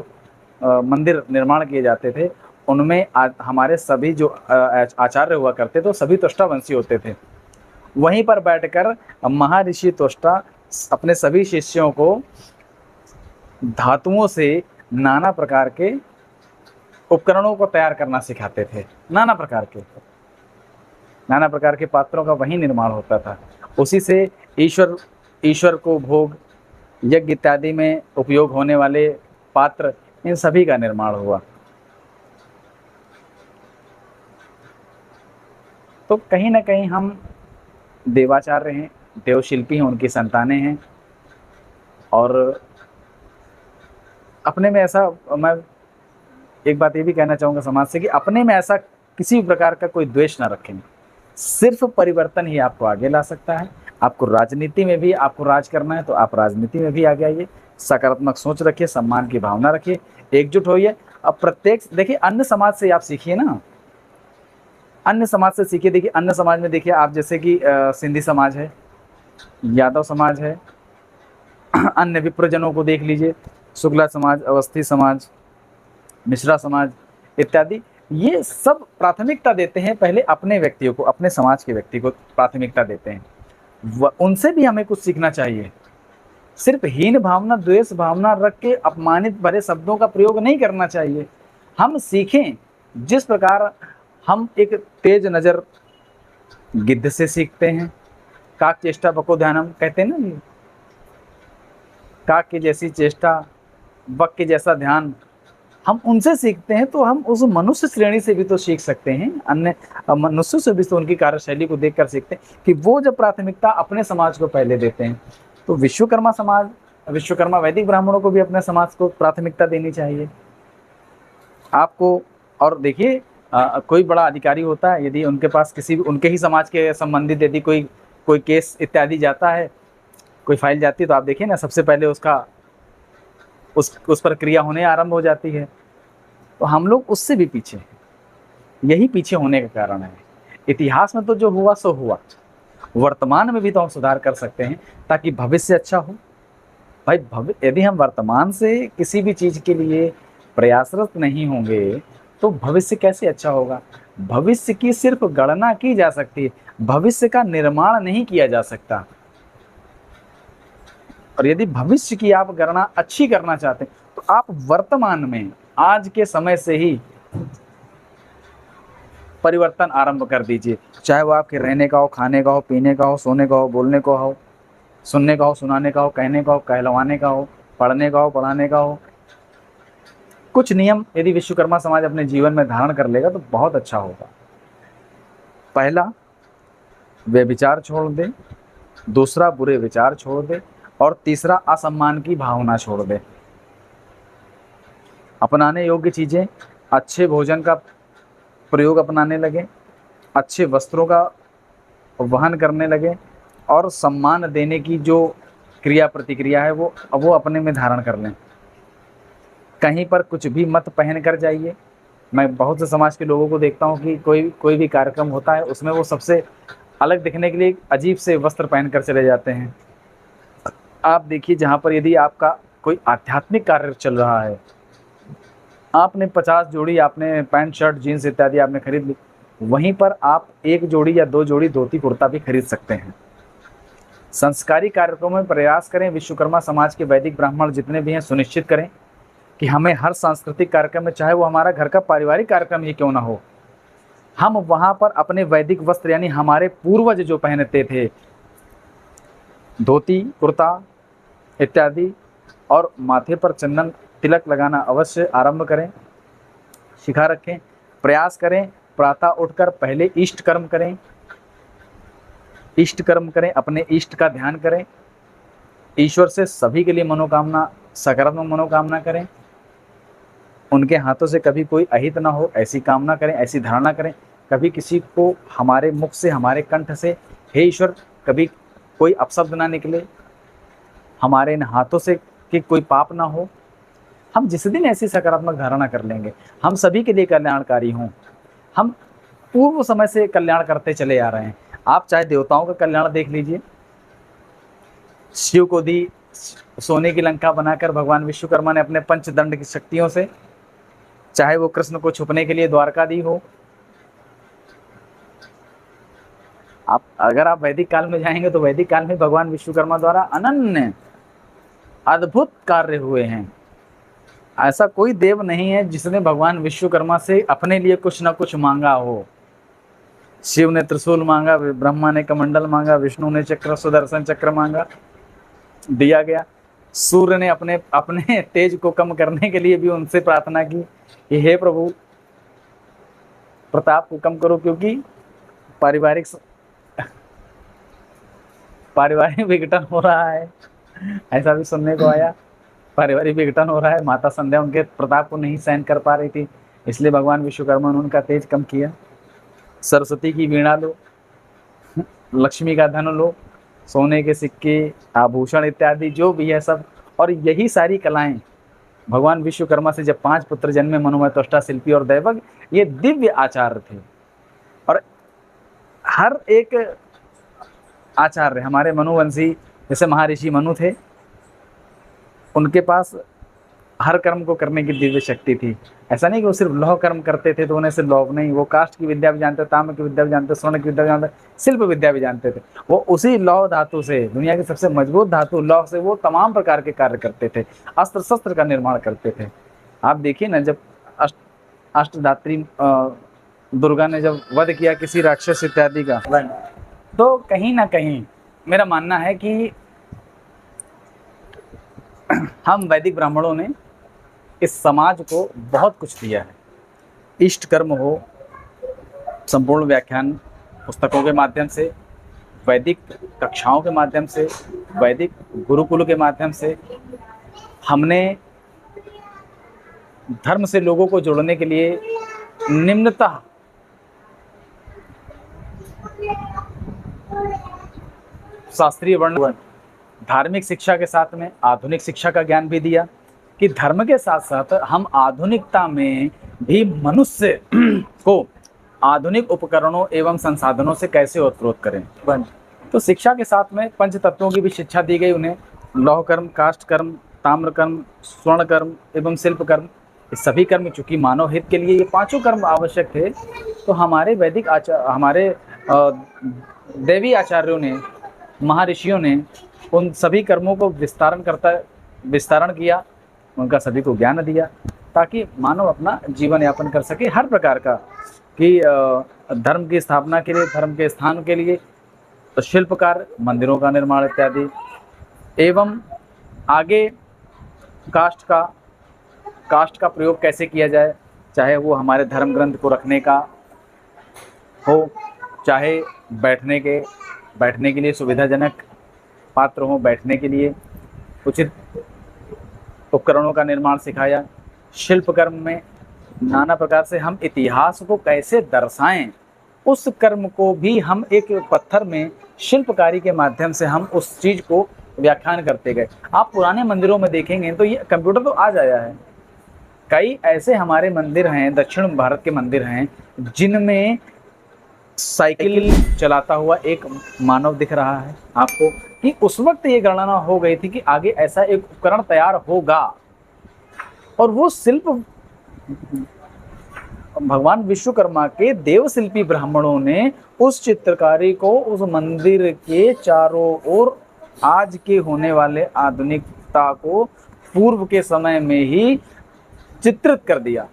मंदिर निर्माण किए जाते थे, उनमें हमारे सभी जो आचार्य हुआ करते थे, तो सभी त्वष्टा वंशी होते थे। वहीं पर बैठकर महर्षि त्वष्टा अपने सभी शिष्यों को धातुओं से नाना प्रकार के उपकरणों को तैयार करना सिखाते थे। नाना प्रकार के पात्रों का वही निर्माण होता था। उसी से ईश्वर को भोग, यज्ञ इत्यादि में उपयोग होने वाले पात्र, इन सभी का निर्माण हुआ। तो कहीं ना कहीं हम देवाचार्य हैं, देवशिल्पी हैं, उनकी संतानें हैं। और अपने में ऐसा, मैं एक बात ये भी कहना चाहूँगा समाज से, कि अपने में ऐसा किसी भी प्रकार का कोई द्वेष ना रखें। सिर्फ परिवर्तन ही आपको आगे ला सकता है। आपको राजनीति में भी आपको राज करना है, तो आप राजनीति में भी आगे आइए। सकारात्मक सोच रखिए, सम्मान की भावना रखिए, एकजुट होइए। अब प्रत्येक, देखिए अन्य समाज से आप सीखिए ना, अन्य समाज से सीखिए। देखिए अन्य समाज में देखिए आप, जैसे कि सिंधी समाज है, यादव समाज है, अन्य विप्रजनों को देख लीजिए, शुक्ला समाज, अवस्थी समाज, मिश्रा समाज इत्यादि। ये सब प्राथमिकता देते हैं पहले अपने व्यक्तियों को, अपने समाज के व्यक्ति को प्राथमिकता देते हैं। उनसे भी हमें कुछ सीखना चाहिए। सिर्फ हीन भावना, द्वेष भावना रख के अपमानित भरे शब्दों का प्रयोग नहीं करना चाहिए। हम सीखें जिस प्रकार हम एक तेज नज़र गिद्ध से सीखते हैं। काक चेष्टा बको ध्यानम कहते हैं ना, काक की जैसी चेष्टा, बक के जैसा ध्यान, हम उनसे सीखते हैं। तो हम उस मनुष्य श्रेणी से भी तो सीख सकते हैं, अन्य मनुष्य से भी तो उनकी कार्यशैली को देखकर सीखते हैं कि वो जब प्राथमिकता अपने समाज को पहले देते हैं, तो विश्वकर्मा समाज, विश्वकर्मा वैदिक ब्राह्मणों को भी अपने समाज को प्राथमिकता देनी चाहिए आपको। और देखिए कोई बड़ा अधिकारी होता है, यदि उनके पास किसी उनके ही समाज के संबंधित यदि कोई केस इत्यादि जाता है, कोई फाइल जाती है, तो आप देखिए ना, सबसे पहले उसका उस पर क्रिया होने आरंभ हो जाती है। तो हम लोग उससे भी पीछे हैं। यही पीछे होने का कारण है। इतिहास में तो जो हुआ सो हुआ, वर्तमान में भी तो हम सुधार कर सकते हैं ताकि भविष्य अच्छा हो। भाई यदि हम वर्तमान से किसी भी चीज़ के लिए प्रयासरत नहीं होंगे, तो भविष्य कैसे अच्छा होगा। भविष्य की सिर्फ गणना की जा सकती है, भविष्य का निर्माण नहीं किया जा सकता। और यदि भविष्य की आप गणना अच्छी करना चाहते हैं, तो आप वर्तमान में, आज के समय से ही परिवर्तन आरंभ कर दीजिए। चाहे वो आपके रहने का हो, खाने का हो, पीने का हो, सोने का हो, बोलने का हो, सुनने का हो, सुनाने का हो, कहने का हो, कहलवाने का हो, पढ़ने का हो, पढ़ाने का हो। कुछ नियम यदि विश्वकर्मा समाज अपने जीवन में धारण कर लेगा तो बहुत अच्छा होगा। पहला, व्यभिचार छोड़ दे। दूसरा, बुरे विचार छोड़ दे। और तीसरा, असम्मान की भावना छोड़ दे। अपनाने योग्य चीज़ें, अच्छे भोजन का प्रयोग अपनाने लगे, अच्छे वस्त्रों का वहन करने लगे, और सम्मान देने की जो क्रिया प्रतिक्रिया है वो अपने में धारण कर लें। कहीं पर कुछ भी मत पहन कर जाइए। मैं बहुत से समाज के लोगों को देखता हूँ कि कोई भी कार्यक्रम होता है, उसमें वो सबसे अलग दिखने के लिए अजीब से वस्त्र पहन कर चले जाते हैं। आप देखिए, जहाँ पर यदि आपका कोई आध्यात्मिक कार्य चल रहा है, आपने 50 जोड़ी आपने पैंट शर्ट जीन्स इत्यादि आपने खरीद ली, वहीं पर आप 1 जोड़ी या 2 जोड़ी धोती कुर्ता भी खरीद सकते हैं। संस्कारी कार्यक्रमों में प्रयास करें। विश्वकर्मा समाज के वैदिक ब्राह्मण जितने भी हैं, सुनिश्चित करें कि हमें हर सांस्कृतिक कार्यक्रम में, चाहे वो हमारा घर का पारिवारिक कार्यक्रम ही क्यों ना हो, हम वहाँ पर अपने वैदिक वस्त्र, यानी हमारे पूर्वज जो पहनते थे, धोती कुर्ता इत्यादि, और माथे पर चंदन तिलक लगाना अवश्य आरंभ करें, शिखा रखें। प्रयास करें प्रातः उठकर पहले इष्ट कर्म करें, इष्ट कर्म करें, अपने इष्ट का ध्यान करें, ईश्वर से सभी के लिए मनोकामना, सकारात्मक मनोकामना करें, उनके हाथों से कभी कोई अहित ना हो ऐसी कामना करें, ऐसी धारणा करें। कभी किसी को हमारे मुख से, हमारे कंठ से, हे ईश्वर, कभी कोई अपशब्द ना निकले, हमारे इन हाथों से कि कोई पाप ना हो। हम जिस दिन ऐसी सकारात्मक धारणा कर लेंगे, हम सभी के लिए कल्याणकारी हों। हम पूर्व समय से कल्याण करते चले आ रहे हैं। आप चाहे देवताओं का कल्याण देख लीजिए, शिव को दी सोने की लंका बनाकर भगवान विश्वकर्मा ने अपने पंचदंड की शक्तियों से, चाहे वो कृष्ण को छुपने के लिए द्वारका दी हो। अगर आप वैदिक काल में जाएंगे तो वैदिक काल में भगवान विश्वकर्मा द्वारा अनन्य अद्भुत कार्य हुए हैं। ऐसा कोई देव नहीं है जिसने भगवान विश्वकर्मा से अपने लिए कुछ ना कुछ मांगा हो। शिव ने त्रिशूल मांगा, ब्रह्मा ने कमंडल मांगा, विष्णु ने चक्र सुदर्शन चक्र मांगा, दिया गया। सूर्य ने अपने अपने तेज को कम करने के लिए भी उनसे प्रार्थना की कि हे प्रभु प्रताप को कम करो, क्योंकि पारिवारिक विघटन हो रहा है। ऐसा भी सुनने को आया, पारिवारिक विघटन हो रहा है। माता संध्या उनके प्रताप को नहीं सहन कर पा रही थी, इसलिए भगवान विश्वकर्मा ने उनका तेज कम किया। सरस्वती की वीणा लो, लक्ष्मी का धन लो, सोने के सिक्के, आभूषण इत्यादि जो भी है सब, और यही सारी कलाएं भगवान विश्वकर्मा से जब 5 पुत्र जन्मे, मनुमय, त्वष्टा, शिल्पी और दैवज्ञ, ये दिव्य आचार्य थे। और हर एक आचार्य, हमारे मनुवंशी जैसे महर्षि मनु थे, उनके पास हर कर्म को करने की दिव्य शक्ति थी। ऐसा नहीं कि वो सिर्फ लौह कर्म करते थे तो उन्हें सिर्फ लौह नहीं, वो काष्ठ की विद्या भी जानते, ताम्र की विद्या भी जानते, स्वर्ण की विद्या भी जानते, शिल्प विद्या भी जानते थे। वो उसी लौह धातु से, दुनिया की सबसे मजबूत धातु लौह से, वो तमाम प्रकार के कार्य करते थे, अस्त्र शस्त्र का निर्माण करते थे। आप देखिए ना, जब अष्टधात्री दुर्गा ने जब वध किया किसी राक्षस इत्यादि का, तो कहीं ना कहीं मेरा मानना है कि हम वैदिक ब्राह्मणों ने इस समाज को बहुत कुछ दिया है। इष्ट कर्म हो, संपूर्ण व्याख्यान पुस्तकों के माध्यम से, वैदिक कक्षाओं के माध्यम से, वैदिक गुरुकुल के माध्यम से, हमने धर्म से लोगों को जोड़ने के लिए निम्नतः शास्त्रीय वर्ण, धार्मिक शिक्षा के साथ में आधुनिक शिक्षा का ज्ञान भी दिया कि धर्म के साथ साथ हम आधुनिकता में भी मनुष्य को आधुनिक उपकरणों एवं संसाधनों से कैसे ओतप्रोत करें। तो शिक्षा के साथ में पंच तत्वों की भी शिक्षा दी गई उन्हें, लौह कर्म, काष्ठ कर्म, ताम्र कर्म, स्वर्ण कर्म एवं शिल्प कर्म। ये सभी कर्म चूंकि मानव हित के लिए ये 5 कर्म आवश्यक थे, तो हमारे वैदिक हमारे देवी आचार्यों ने, महर्षियों ने उन सभी कर्मों को विस्तारण किया, उनका सभी को ज्ञान दिया, ताकि मानव अपना जीवन यापन कर सके हर प्रकार का, कि धर्म की स्थापना के लिए, धर्म के स्थान के लिए शिल्पकार, मंदिरों का निर्माण इत्यादि, एवं आगे काष्ठ का प्रयोग कैसे किया जाए, चाहे वो हमारे धर्म ग्रंथ को रखने का हो, चाहे बैठने के लिए सुविधाजनक पात्र हो, बैठने के लिए उचित उपकरणों का निर्माण सिखाया। शिल्प कर्म में नाना प्रकार से हम इतिहास को कैसे दर्शाएं, उस कर्म को भी हम एक पत्थर में शिल्पकारी के माध्यम से हम उस चीज को व्याख्यान करते गए। आप पुराने मंदिरों में देखेंगे तो ये कंप्यूटर तो आज आया है, कई ऐसे हमारे मंदिर हैं, दक्षिण भारत के मंदिर हैं, जिनमें साइकिल चलाता हुआ एक मानव दिख रहा है आपको, कि उस वक्त ये गणना हो गई थी कि आगे ऐसा एक उपकरण तैयार होगा। और वो शिल्प भगवान विश्वकर्मा के देवशिल्पी ब्राह्मणों ने उस चित्रकारी को उस मंदिर के चारों ओर आज के होने वाले आधुनिकता को पूर्व के समय में ही चित्रित कर दिया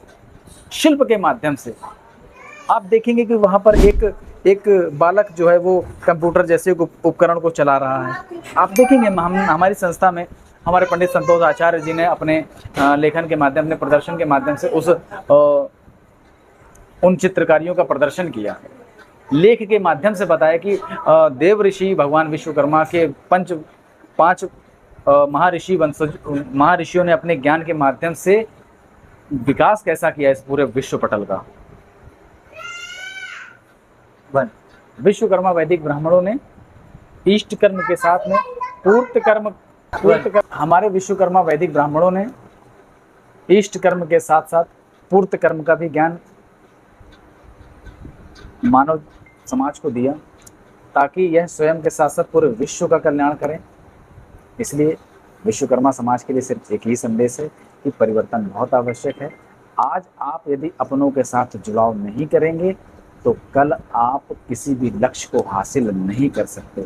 शिल्प के माध्यम से। आप देखेंगे कि वहाँ पर एक बालक जो है वो कंप्यूटर जैसे उपकरण को चला रहा है। आप देखेंगे हमारी संस्था में हमारे पंडित संतोष आचार्य जी ने अपने लेखन के माध्यम, अपने प्रदर्शन के माध्यम से उन चित्रकारियों का प्रदर्शन किया, लेख के माध्यम से बताया कि देव ऋषि भगवान विश्वकर्मा के पांच महर्षियों ने अपने ज्ञान के माध्यम से विकास कैसा किया इस पूरे विश्व पटल का। विश्वकर्मा वैदिक ब्राह्मणों ने इष्ट कर्म के साथ में पूर्त कर्म हमारे विश्वकर्मा वैदिक ब्राह्मणों ने इष्ट कर्म के साथ साथ पूर्त कर्म का भी ज्ञान मानव समाज को दिया, ताकि यह स्वयं के साथ साथ पूरे विश्व का कल्याण करें। इसलिए विश्वकर्मा समाज के लिए सिर्फ एक ही संदेश है कि परिवर्तन बहुत आवश्यक है। आज आप यदि अपनों के साथ जुड़ाव नहीं करेंगे तो कल आप किसी भी लक्ष्य को हासिल नहीं कर सकते।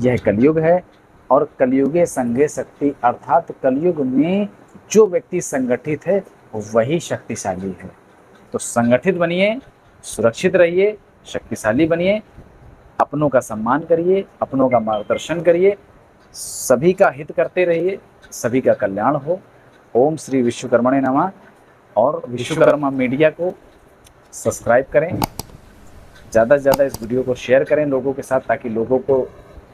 यह कलयुग है और कलयुगे संगे शक्ति, अर्थात कलयुग में जो व्यक्ति संगठित है वही शक्तिशाली है। तो संगठित बनिए, सुरक्षित रहिए, शक्तिशाली बनिए, अपनों का सम्मान करिए, अपनों का मार्गदर्शन करिए, सभी का हित करते रहिए, सभी का कल्याण हो। ओम श्री विश्वकर्मणे नमः। और विश्वकर्मा मीडिया को सब्सक्राइब करें, ज़्यादा से ज़्यादा इस वीडियो को शेयर करें लोगों के साथ, ताकि लोगों को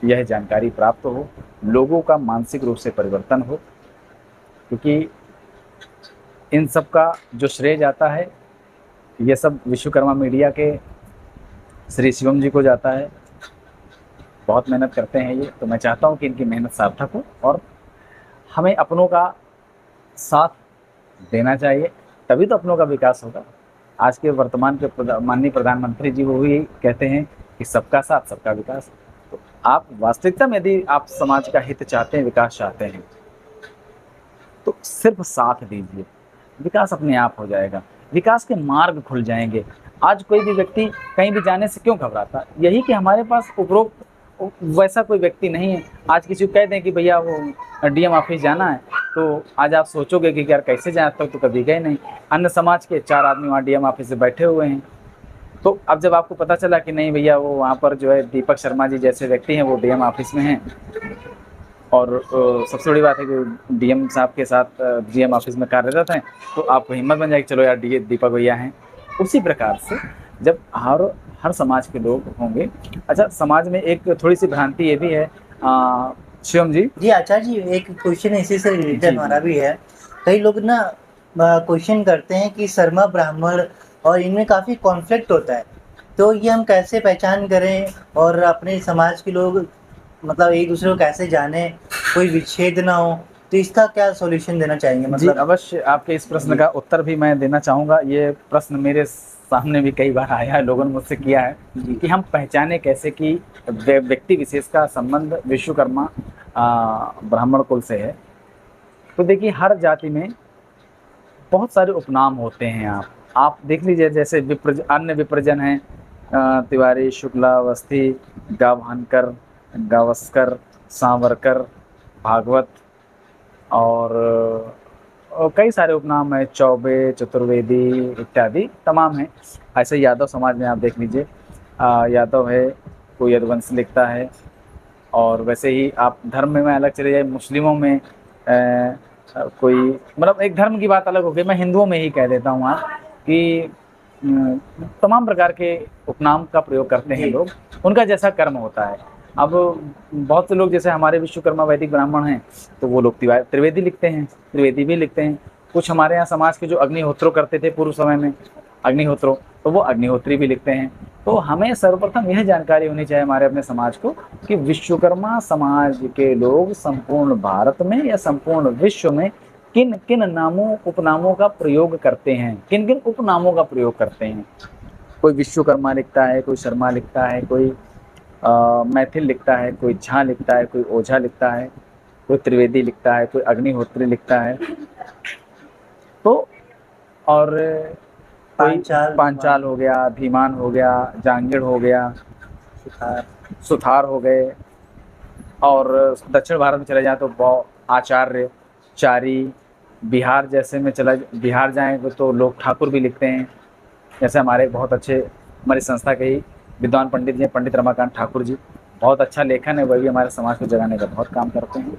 यह जानकारी प्राप्त हो, लोगों का मानसिक रूप से परिवर्तन हो। क्योंकि इन सब का जो श्रेय जाता है ये सब विश्वकर्मा मीडिया के श्री शिवम जी को जाता है। बहुत मेहनत करते हैं ये, तो मैं चाहता हूँ कि इनकी मेहनत सार्थक हो और हमें अपनों का साथ देना चाहिए, तभी तो अपनों का विकास होगा। आज के वर्तमान के माननीय प्रधानमंत्री जी वो भी कहते हैं कि सबका साथ सबका विकास। तो आप वास्तविकता में यदि आप समाज का हित चाहते हैं, विकास चाहते हैं, तो सिर्फ साथ दीजिए, विकास अपने आप हो जाएगा, विकास के मार्ग खुल जाएंगे। आज कोई भी व्यक्ति कहीं भी जाने से क्यों घबराता? यही कि हमारे पास उपरोक्त वैसा कोई व्यक्ति नहीं है। आज किसी को कह दें कि भैया वो डीएम ऑफिस जाना है, तो आज आप सोचोगे कि यार कैसे जाए, तक तो कभी गए नहीं। अन्य समाज के 4 आदमी वहाँ डीएम ऑफिस से बैठे हुए हैं। तो अब जब आपको पता चला कि नहीं भैया वो वहाँ पर जो है दीपक शर्मा जी जैसे व्यक्ति हैं वो डीएम ऑफिस में हैं, और सबसे बड़ी बात है कि डीएम साहब के साथ डीएम ऑफिस में कार्यरत हैं, तो आपको हिम्मत बन जाएगी चलो यार दीपक भैया हैं। उसी प्रकार से जब हर समाज के लोग होंगे। अच्छा, समाज में एक थोड़ी सी भ्रांति ये भी है शिवम जी। जी आचार्य जी, एक क्वेश्चन इसी से रिलेटेड हमारा भी है। कई लोग ना क्वेश्चन करते हैं कि शर्मा ब्राह्मण और इनमें काफ़ी कॉन्फ्लिक्ट होता है, तो ये हम कैसे पहचान करें और अपने समाज के लोग मतलब एक दूसरे को कैसे जाने, कोई विच्छेद ना हो, तो इसका क्या सॉल्यूशन देना चाहेंगे? मतलब अवश्य आपके इस प्रश्न का उत्तर भी मैं देना चाहूँगा। ये प्रश्न मेरे सामने भी कई बार आया है, लोगों ने मुझसे किया है कि हम पहचाने कैसे कि व्यक्ति विशेष का संबंध विश्वकर्मा ब्राह्मण कुल से है। तो देखिए, हर जाति में बहुत सारे उपनाम होते हैं। आप देख लीजिए, जैसे अन्य विप्रजन हैं, तिवारी, शुक्ला, अवस्थी, गावहनकर, गावस्कर, सांवरकर, भागवत और कई सारे उपनाम हैं, चौबे, चतुर्वेदी इत्यादि तमाम हैं। ऐसे यादव समाज में आप देख लीजिए, यादव है, कोई यदुवंश लिखता है। और वैसे ही आप धर्म में अलग चले जाए, मुस्लिमों में कोई मतलब एक धर्म की बात अलग हो गई, मैं हिंदुओं में ही कह देता हूँ आप कि तमाम प्रकार के उपनाम का प्रयोग करते हैं लोग, उनका जैसा कर्म होता है। अब बहुत से लोग जैसे हमारे विश्वकर्मा वैदिक ब्राह्मण हैं तो वो लोग त्रिवेदी लिखते हैं, त्रिवेदी भी लिखते हैं। कुछ हमारे यहाँ समाज के जो अग्निहोत्रों करते थे पूर्व समय में, अग्निहोत्रों, तो वो अग्निहोत्री भी लिखते हैं। तो हमें सर्वप्रथम यह जानकारी होनी चाहिए हमारे अपने समाज को कि विश्वकर्मा समाज के लोग संपूर्ण भारत में या संपूर्ण विश्व में किन किन नामों उपनामों का प्रयोग करते हैं, किन किन उपनामों का प्रयोग करते हैं। कोई विश्वकर्मा लिखता है, कोई शर्मा लिखता है, कोई मैथिल लिखता है, कोई झा लिखता है, कोई ओझा लिखता है, कोई त्रिवेदी लिखता है, कोई अग्निहोत्री लिखता है। तो और पांचाल हो गया, धीमान हो गया, जांगिड़ हो गया, सुथार हो गए। और दक्षिण भारत में चले जाए तो आचार्य, चारी, बिहार जैसे में बिहार जाएँ तो लोग ठाकुर भी लिखते हैं। जैसे हमारे बहुत अच्छे हमारी संस्था के ही विद्वान पंडित जी, पंडित रमाकांत ठाकुर जी, बहुत अच्छा लेखन है, वही हमारे समाज को जगाने का बहुत काम करते हैं।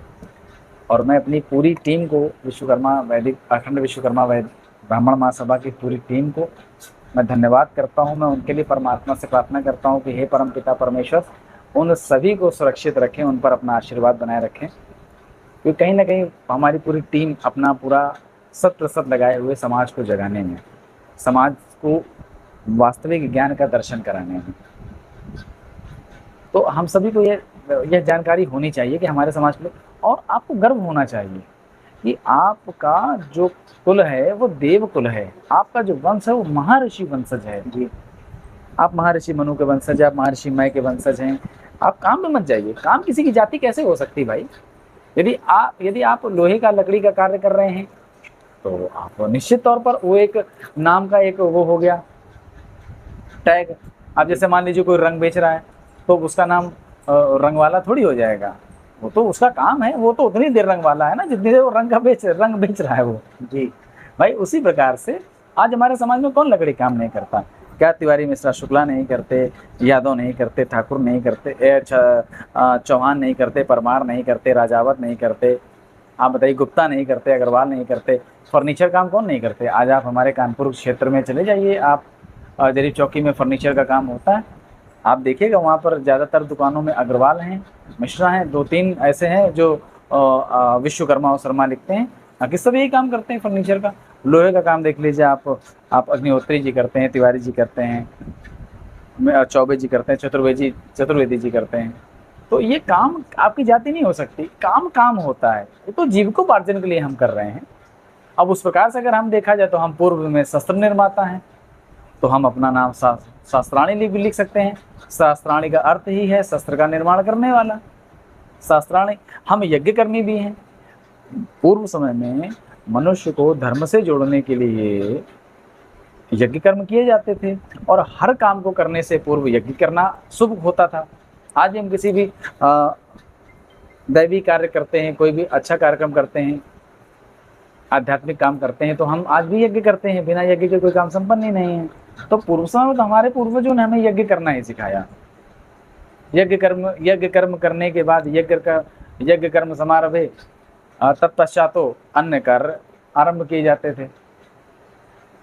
और मैं अपनी पूरी टीम को, विश्वकर्मा वैदिक अखंड विश्वकर्मा वैदिक ब्राह्मण महासभा की पूरी टीम को मैं धन्यवाद करता हूँ। मैं उनके लिए परमात्मा से प्रार्थना करता हूँ कि हे परमपिता परमेश्वर, उन सभी को सुरक्षित रखें, उन पर अपना आशीर्वाद बनाए रखें, क्योंकि कहीं ना कहीं हमारी पूरी टीम अपना पूरा 100% लगाए हुए समाज को जगाने में, समाज को वास्तविक ज्ञान का दर्शन कराने में। तो हम सभी को यह जानकारी होनी चाहिए कि हमारे समाज में, और आपको गर्व होना चाहिए कि आपका जो कुल है वो देव कुल है, आपका जो वंश है वो महर्षि वंशज है जी। आप महर्षि मनु के वंशज, आप महर्षि मय के वंशज हैं। आप काम में मत जाइए। काम किसी की जाति कैसे हो सकती भाई? यदि आप लोहे का लकड़ी का कार्य कर रहे हैं तो आप निश्चित तौर पर वो एक नाम का एक वो हो गया टैग। अब जैसे मान लीजिए कोई रंग बेच रहा है तो उसका नाम रंग वाला थोड़ी हो जाएगा, वो तो उसका काम है, वो तो उतनी देर रंग वाला है ना जितनी देर वो रंग बेच रहा है वो जी। भाई उसी प्रकार से आज हमारे समाज में कौन लकड़ी काम नहीं करता? क्या तिवारी मिश्रा शुक्ला नहीं करते, यादव नहीं करते, ठाकुर नहीं करते, चौहान नहीं करते, परमार नहीं करते, राजावत नहीं करते, आप बताइए गुप्ता नहीं करते, अग्रवाल नहीं करते, फर्नीचर काम कौन नहीं करते? आज आप हमारे कानपुर क्षेत्र में चले जाइए, आप जरीब चौकी में फर्नीचर का काम होता है, आप देखिएगा वहाँ पर ज़्यादातर दुकानों में अग्रवाल हैं, मिश्रा हैं, 2-3 ऐसे हैं जो विश्वकर्मा और शर्मा लिखते हैं, बाकी सब यही काम करते हैं फर्नीचर का। लोहे का काम देख लीजिए आप अग्निहोत्री जी करते हैं, तिवारी जी करते हैं, चौबे जी करते हैं, चतुर्वेदी जी करते हैं। तो ये काम आपकी जाति नहीं हो सकती, काम होता है, ये तो जीविकोपार्जन के लिए हम कर रहे हैं। अब उस प्रकार से अगर हम देखा जाए तो हम पूर्व में शस्त्र निर्माता हैं, तो हम अपना नाम शास्त्राणी भी लिख सकते हैं। शास्त्राणी का अर्थ ही है शस्त्र का निर्माण करने वाला, शास्त्राणी। हम यज्ञकर्मी भी हैं। पूर्व समय में मनुष्य को धर्म से जोड़ने के लिए यज्ञ कर्म किए जाते थे, और हर काम को करने से पूर्व यज्ञ करना शुभ होता था। आज हम किसी भी दैवी कार्य करते हैं, कोई भी अच्छा कार्यक्रम करते हैं, आध्यात्मिक काम करते हैं, तो हम आज भी यज्ञ करते हैं। बिना यज्ञ के कोई काम संपन्न ही नहीं है। तो पूर्व समय में तो हमारे पूर्वजों ने हमें यज्ञ करना ही सिखाया। यज्ञ कर्म करने के बाद यज्ञ कर्म समारंभे तत्पश्चातो अन्य कार्य आरंभ किए जाते थे।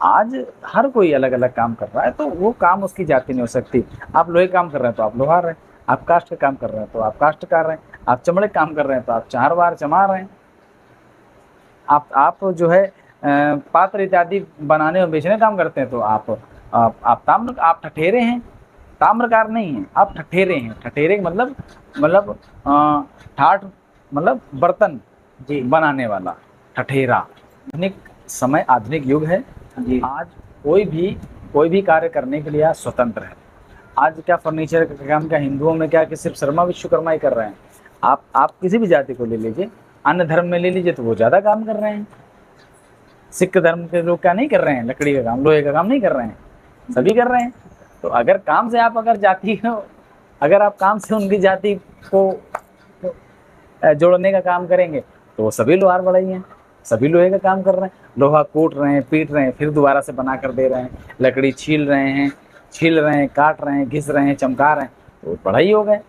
आज हर कोई अलग अलग काम कर रहा है, तो वो काम उसकी जाति नहीं हो सकती। आप लोहे काम कर रहे हैं तो आप लोहार हैं, आप काष्ठ काम कर रहे हैं तो आप काष्ठकार हैं, आप चमड़े काम कर रहे हैं तो आप चारवार चमार हैं, आप जो है पात्र इत्यादि बनाने और बेचने काम करते हैं तो आप ठठेरे हैं। ताम्रकार नहीं है, आप ठठेरे हैं। ठठेरे मतलब ठाठ मतलब बर्तन जी बनाने वाला, ठठेरा। आधुनिक समय, आधुनिक युग है जी। आज कोई भी कार्य करने के लिए आज स्वतंत्र है। आज क्या फर्नीचर का काम क्या हिंदुओं में क्या कि सिर्फ शर्मा विश्वकर्मा ही कर रहे हैं? आप किसी भी जाति को ले लीजिए, अन्य धर्म में ले लीजिए तो वो ज़्यादा काम कर रहे हैं। सिख धर्म के लोग क्या नहीं कर रहे हैं? लकड़ी का काम, लोहे का काम नहीं कर रहे हैं, सभी कर रहे हैं। तो अगर काम से आप अगर आप काम से उनकी जाति को जोड़ने का काम करेंगे तो वो सभी लोहार बढ़ाई हैं, सभी लोहे का काम कर रहे हैं। लोहा कूट रहे हैं, पीट रहे हैं, फिर दोबारा से बना कर दे रहे हैं। लकड़ी छील रहे हैं, काट रहे हैं, घिस रहे हैं, चमका रहे हैं, तो बढ़ाई हो गए।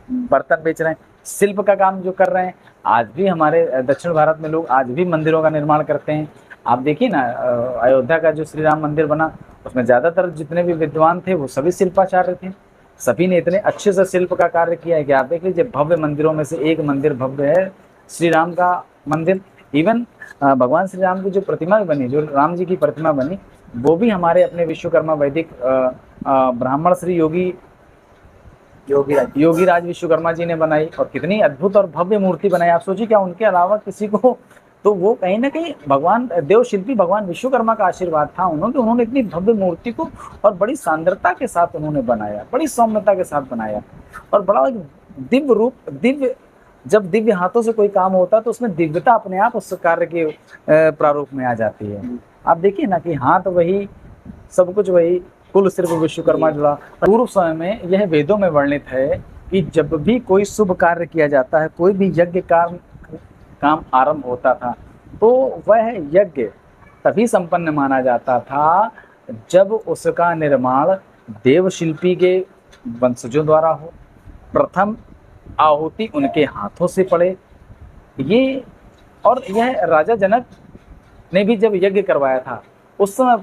बर्तन बेच रहे हैं, शिल्प का काम जो कर रहे हैं। आज भी हमारे दक्षिण भारत में लोग आज भी मंदिरों का निर्माण करते हैं। आप देखिए ना, अयोध्या का जो श्री राम मंदिर बना, उसमें ज़्यादातर जितने भी विद्वान थे वो सभी शिल्पाचार्य थे। सभी ने इतने अच्छे से शिल्प का कार्य किया है कि आप देख लीजिए, भव्य मंदिरों में से एक मंदिर भव्य है श्री राम का मंदिर। इवन भगवान श्री राम की जो प्रतिमा बनी, जो राम जी की प्रतिमा बनी, वो भी हमारे अपने विश्वकर्मा वैदिक ब्राह्मण श्री योगी राज विश्वकर्मा जी ने बनाई। और कितनी अद्भुत और भव्य मूर्ति बनाई। आप सोचिए, क्या उनके अलावा किसी को, तो वो कहीं ना कहीं भगवान देव शिल्पी भगवान विश्वकर्मा का आशीर्वाद था उन्होंने इतनी भव्य मूर्ति को और बड़ी सांद्रता के साथ उन्होंने बनाया, बड़ी सौम्यता के साथ बनाया, और बड़ा दिव्य रूप। जब दिव्य हाथों से कोई काम होता है तो उसमें दिव्यता अपने आप उस कार्य के प्रारूप में आ जाती है। आप देखिए ना कि हाथ वही, सब कुछ वही, कुल सिर्फ विश्वकर्मा जुड़ा। पूर्व समय में यह वेदों में वर्णित है कि जब भी कोई शुभ कार्य किया जाता है, कोई भी यज्ञ काम आरंभ होता था, तो वह यज्ञ तभी संपन्न माना जाता था जब उसका निर्माण देवशिल्पी के वंशजों द्वारा हो, प्रथम आहुति उनके हाथों से पड़े। ये और यह राजा जनक ने भी जब यज्ञ करवाया था उस समय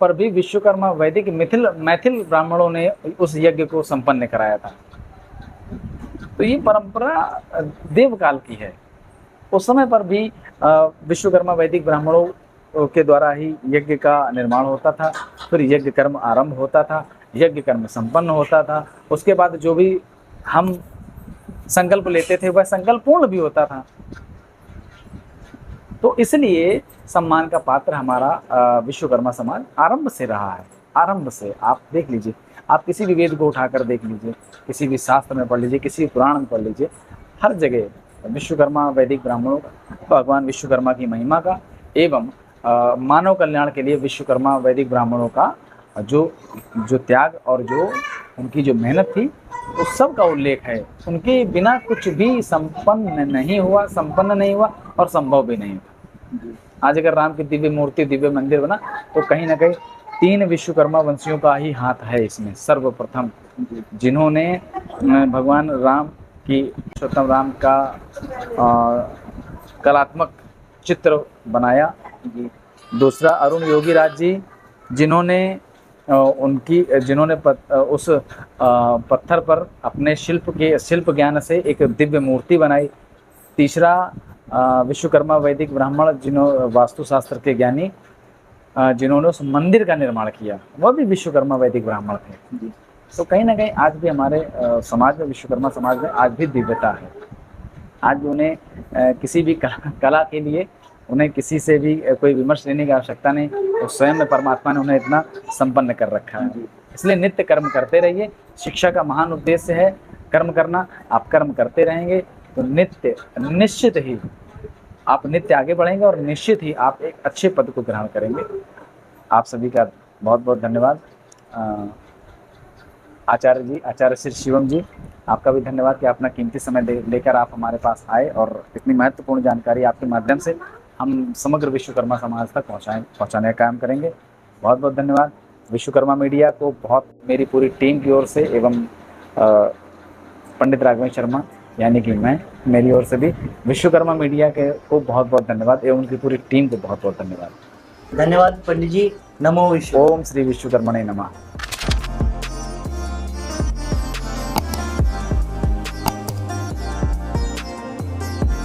पर भी विश्वकर्मा वैदिक मैथिल ब्राह्मणों ने उस यज्ञ को संपन्न कराया था। तो ये परंपरा देव काल की है। उस समय पर भी विश्वकर्मा वैदिक ब्राह्मणों के द्वारा ही यज्ञ का निर्माण होता था, फिर यज्ञ कर्म आरंभ होता था, यज्ञ कर्म संपन्न होता था। उसके बाद जो भी हम संकल्प लेते थे वह संकल्प पूर्ण भी होता था। तो इसलिए सम्मान का पात्र हमारा विश्वकर्मा समाज आरंभ से रहा है। आरंभ से आप देख लीजिए, आप किसी भी वेद को उठाकर देख लीजिए, किसी भी शास्त्र में पढ़ लीजिए, किसी भी पुराण में पढ़ लीजिए, हर जगह विश्वकर्मा वैदिक ब्राह्मणों का, भगवान विश्वकर्मा की महिमा का एवं मानव कल्याण के लिए विश्वकर्मा वैदिक ब्राह्मणों का जो त्याग और जो उनकी जो मेहनत थी उस सब का उल्लेख है। उनके बिना कुछ भी संपन्न नहीं हुआ, संपन्न नहीं हुआ और संभव भी नहीं हुआ। आज अगर राम की दिव्य मूर्ति, दिव्य मंदिर बना तो कहीं ना कहीं 3 विश्वकर्मा वंशियों का ही हाथ है इसमें। सर्वप्रथम जिन्होंने भगवान राम की, पुरुषोत्तम राम का कलात्मक चित्र बनाया। दूसरा अरुण योगीराज जी, जिन्होंने उस पत्थर पर अपने शिल्प ज्ञान से एक दिव्य मूर्ति बनाई। तीसरा विश्वकर्मा वैदिक ब्राह्मण वास्तुशास्त्र के ज्ञानी, जिन्होंने उस मंदिर का निर्माण किया, वह भी विश्वकर्मा वैदिक ब्राह्मण थे। तो कहीं ना कहीं आज भी हमारे समाज में, विश्वकर्मा समाज में आज भी दिव्यता है। आज उन्हें किसी भी कला के लिए उन्हें किसी से भी कोई विमर्श लेने की आवश्यकता नहीं, तो स्वयं में परमात्मा ने उन्हें इतना संपन्न कर रखा है। इसलिए नित्य कर्म करते रहिए। शिक्षा का महान उद्देश्य है कर्म करना। आप कर्म करते रहेंगे तो निश्चित ही आप नित्य आगे बढ़ेंगे और निश्चित ही आप एक अच्छे पद को ग्रहण करेंगे। आप सभी का बहुत बहुत धन्यवाद। आचार्य जी, आचार्य श्री शिवम जी, आपका भी धन्यवाद कि अपना कीमती समय लेकर आप हमारे पास आए और इतनी महत्वपूर्ण जानकारी आपके माध्यम से हम समग्र विश्वकर्मा समाज तक पहुंचाने का काम करेंगे। बहुत बहुत धन्यवाद। विश्वकर्मा मीडिया को बहुत, मेरी पूरी टीम की ओर से एवं पंडित राघवेंद्र शर्मा यानी कि मैं, मेरी ओर से भी विश्वकर्मा मीडिया को बहुत बहुत धन्यवाद एवं उनकी पूरी टीम को बहुत बहुत धन्यवाद। धन्यवाद पंडित जी। नमो विश्व। ओम श्री विश्वकर्मणे नमः।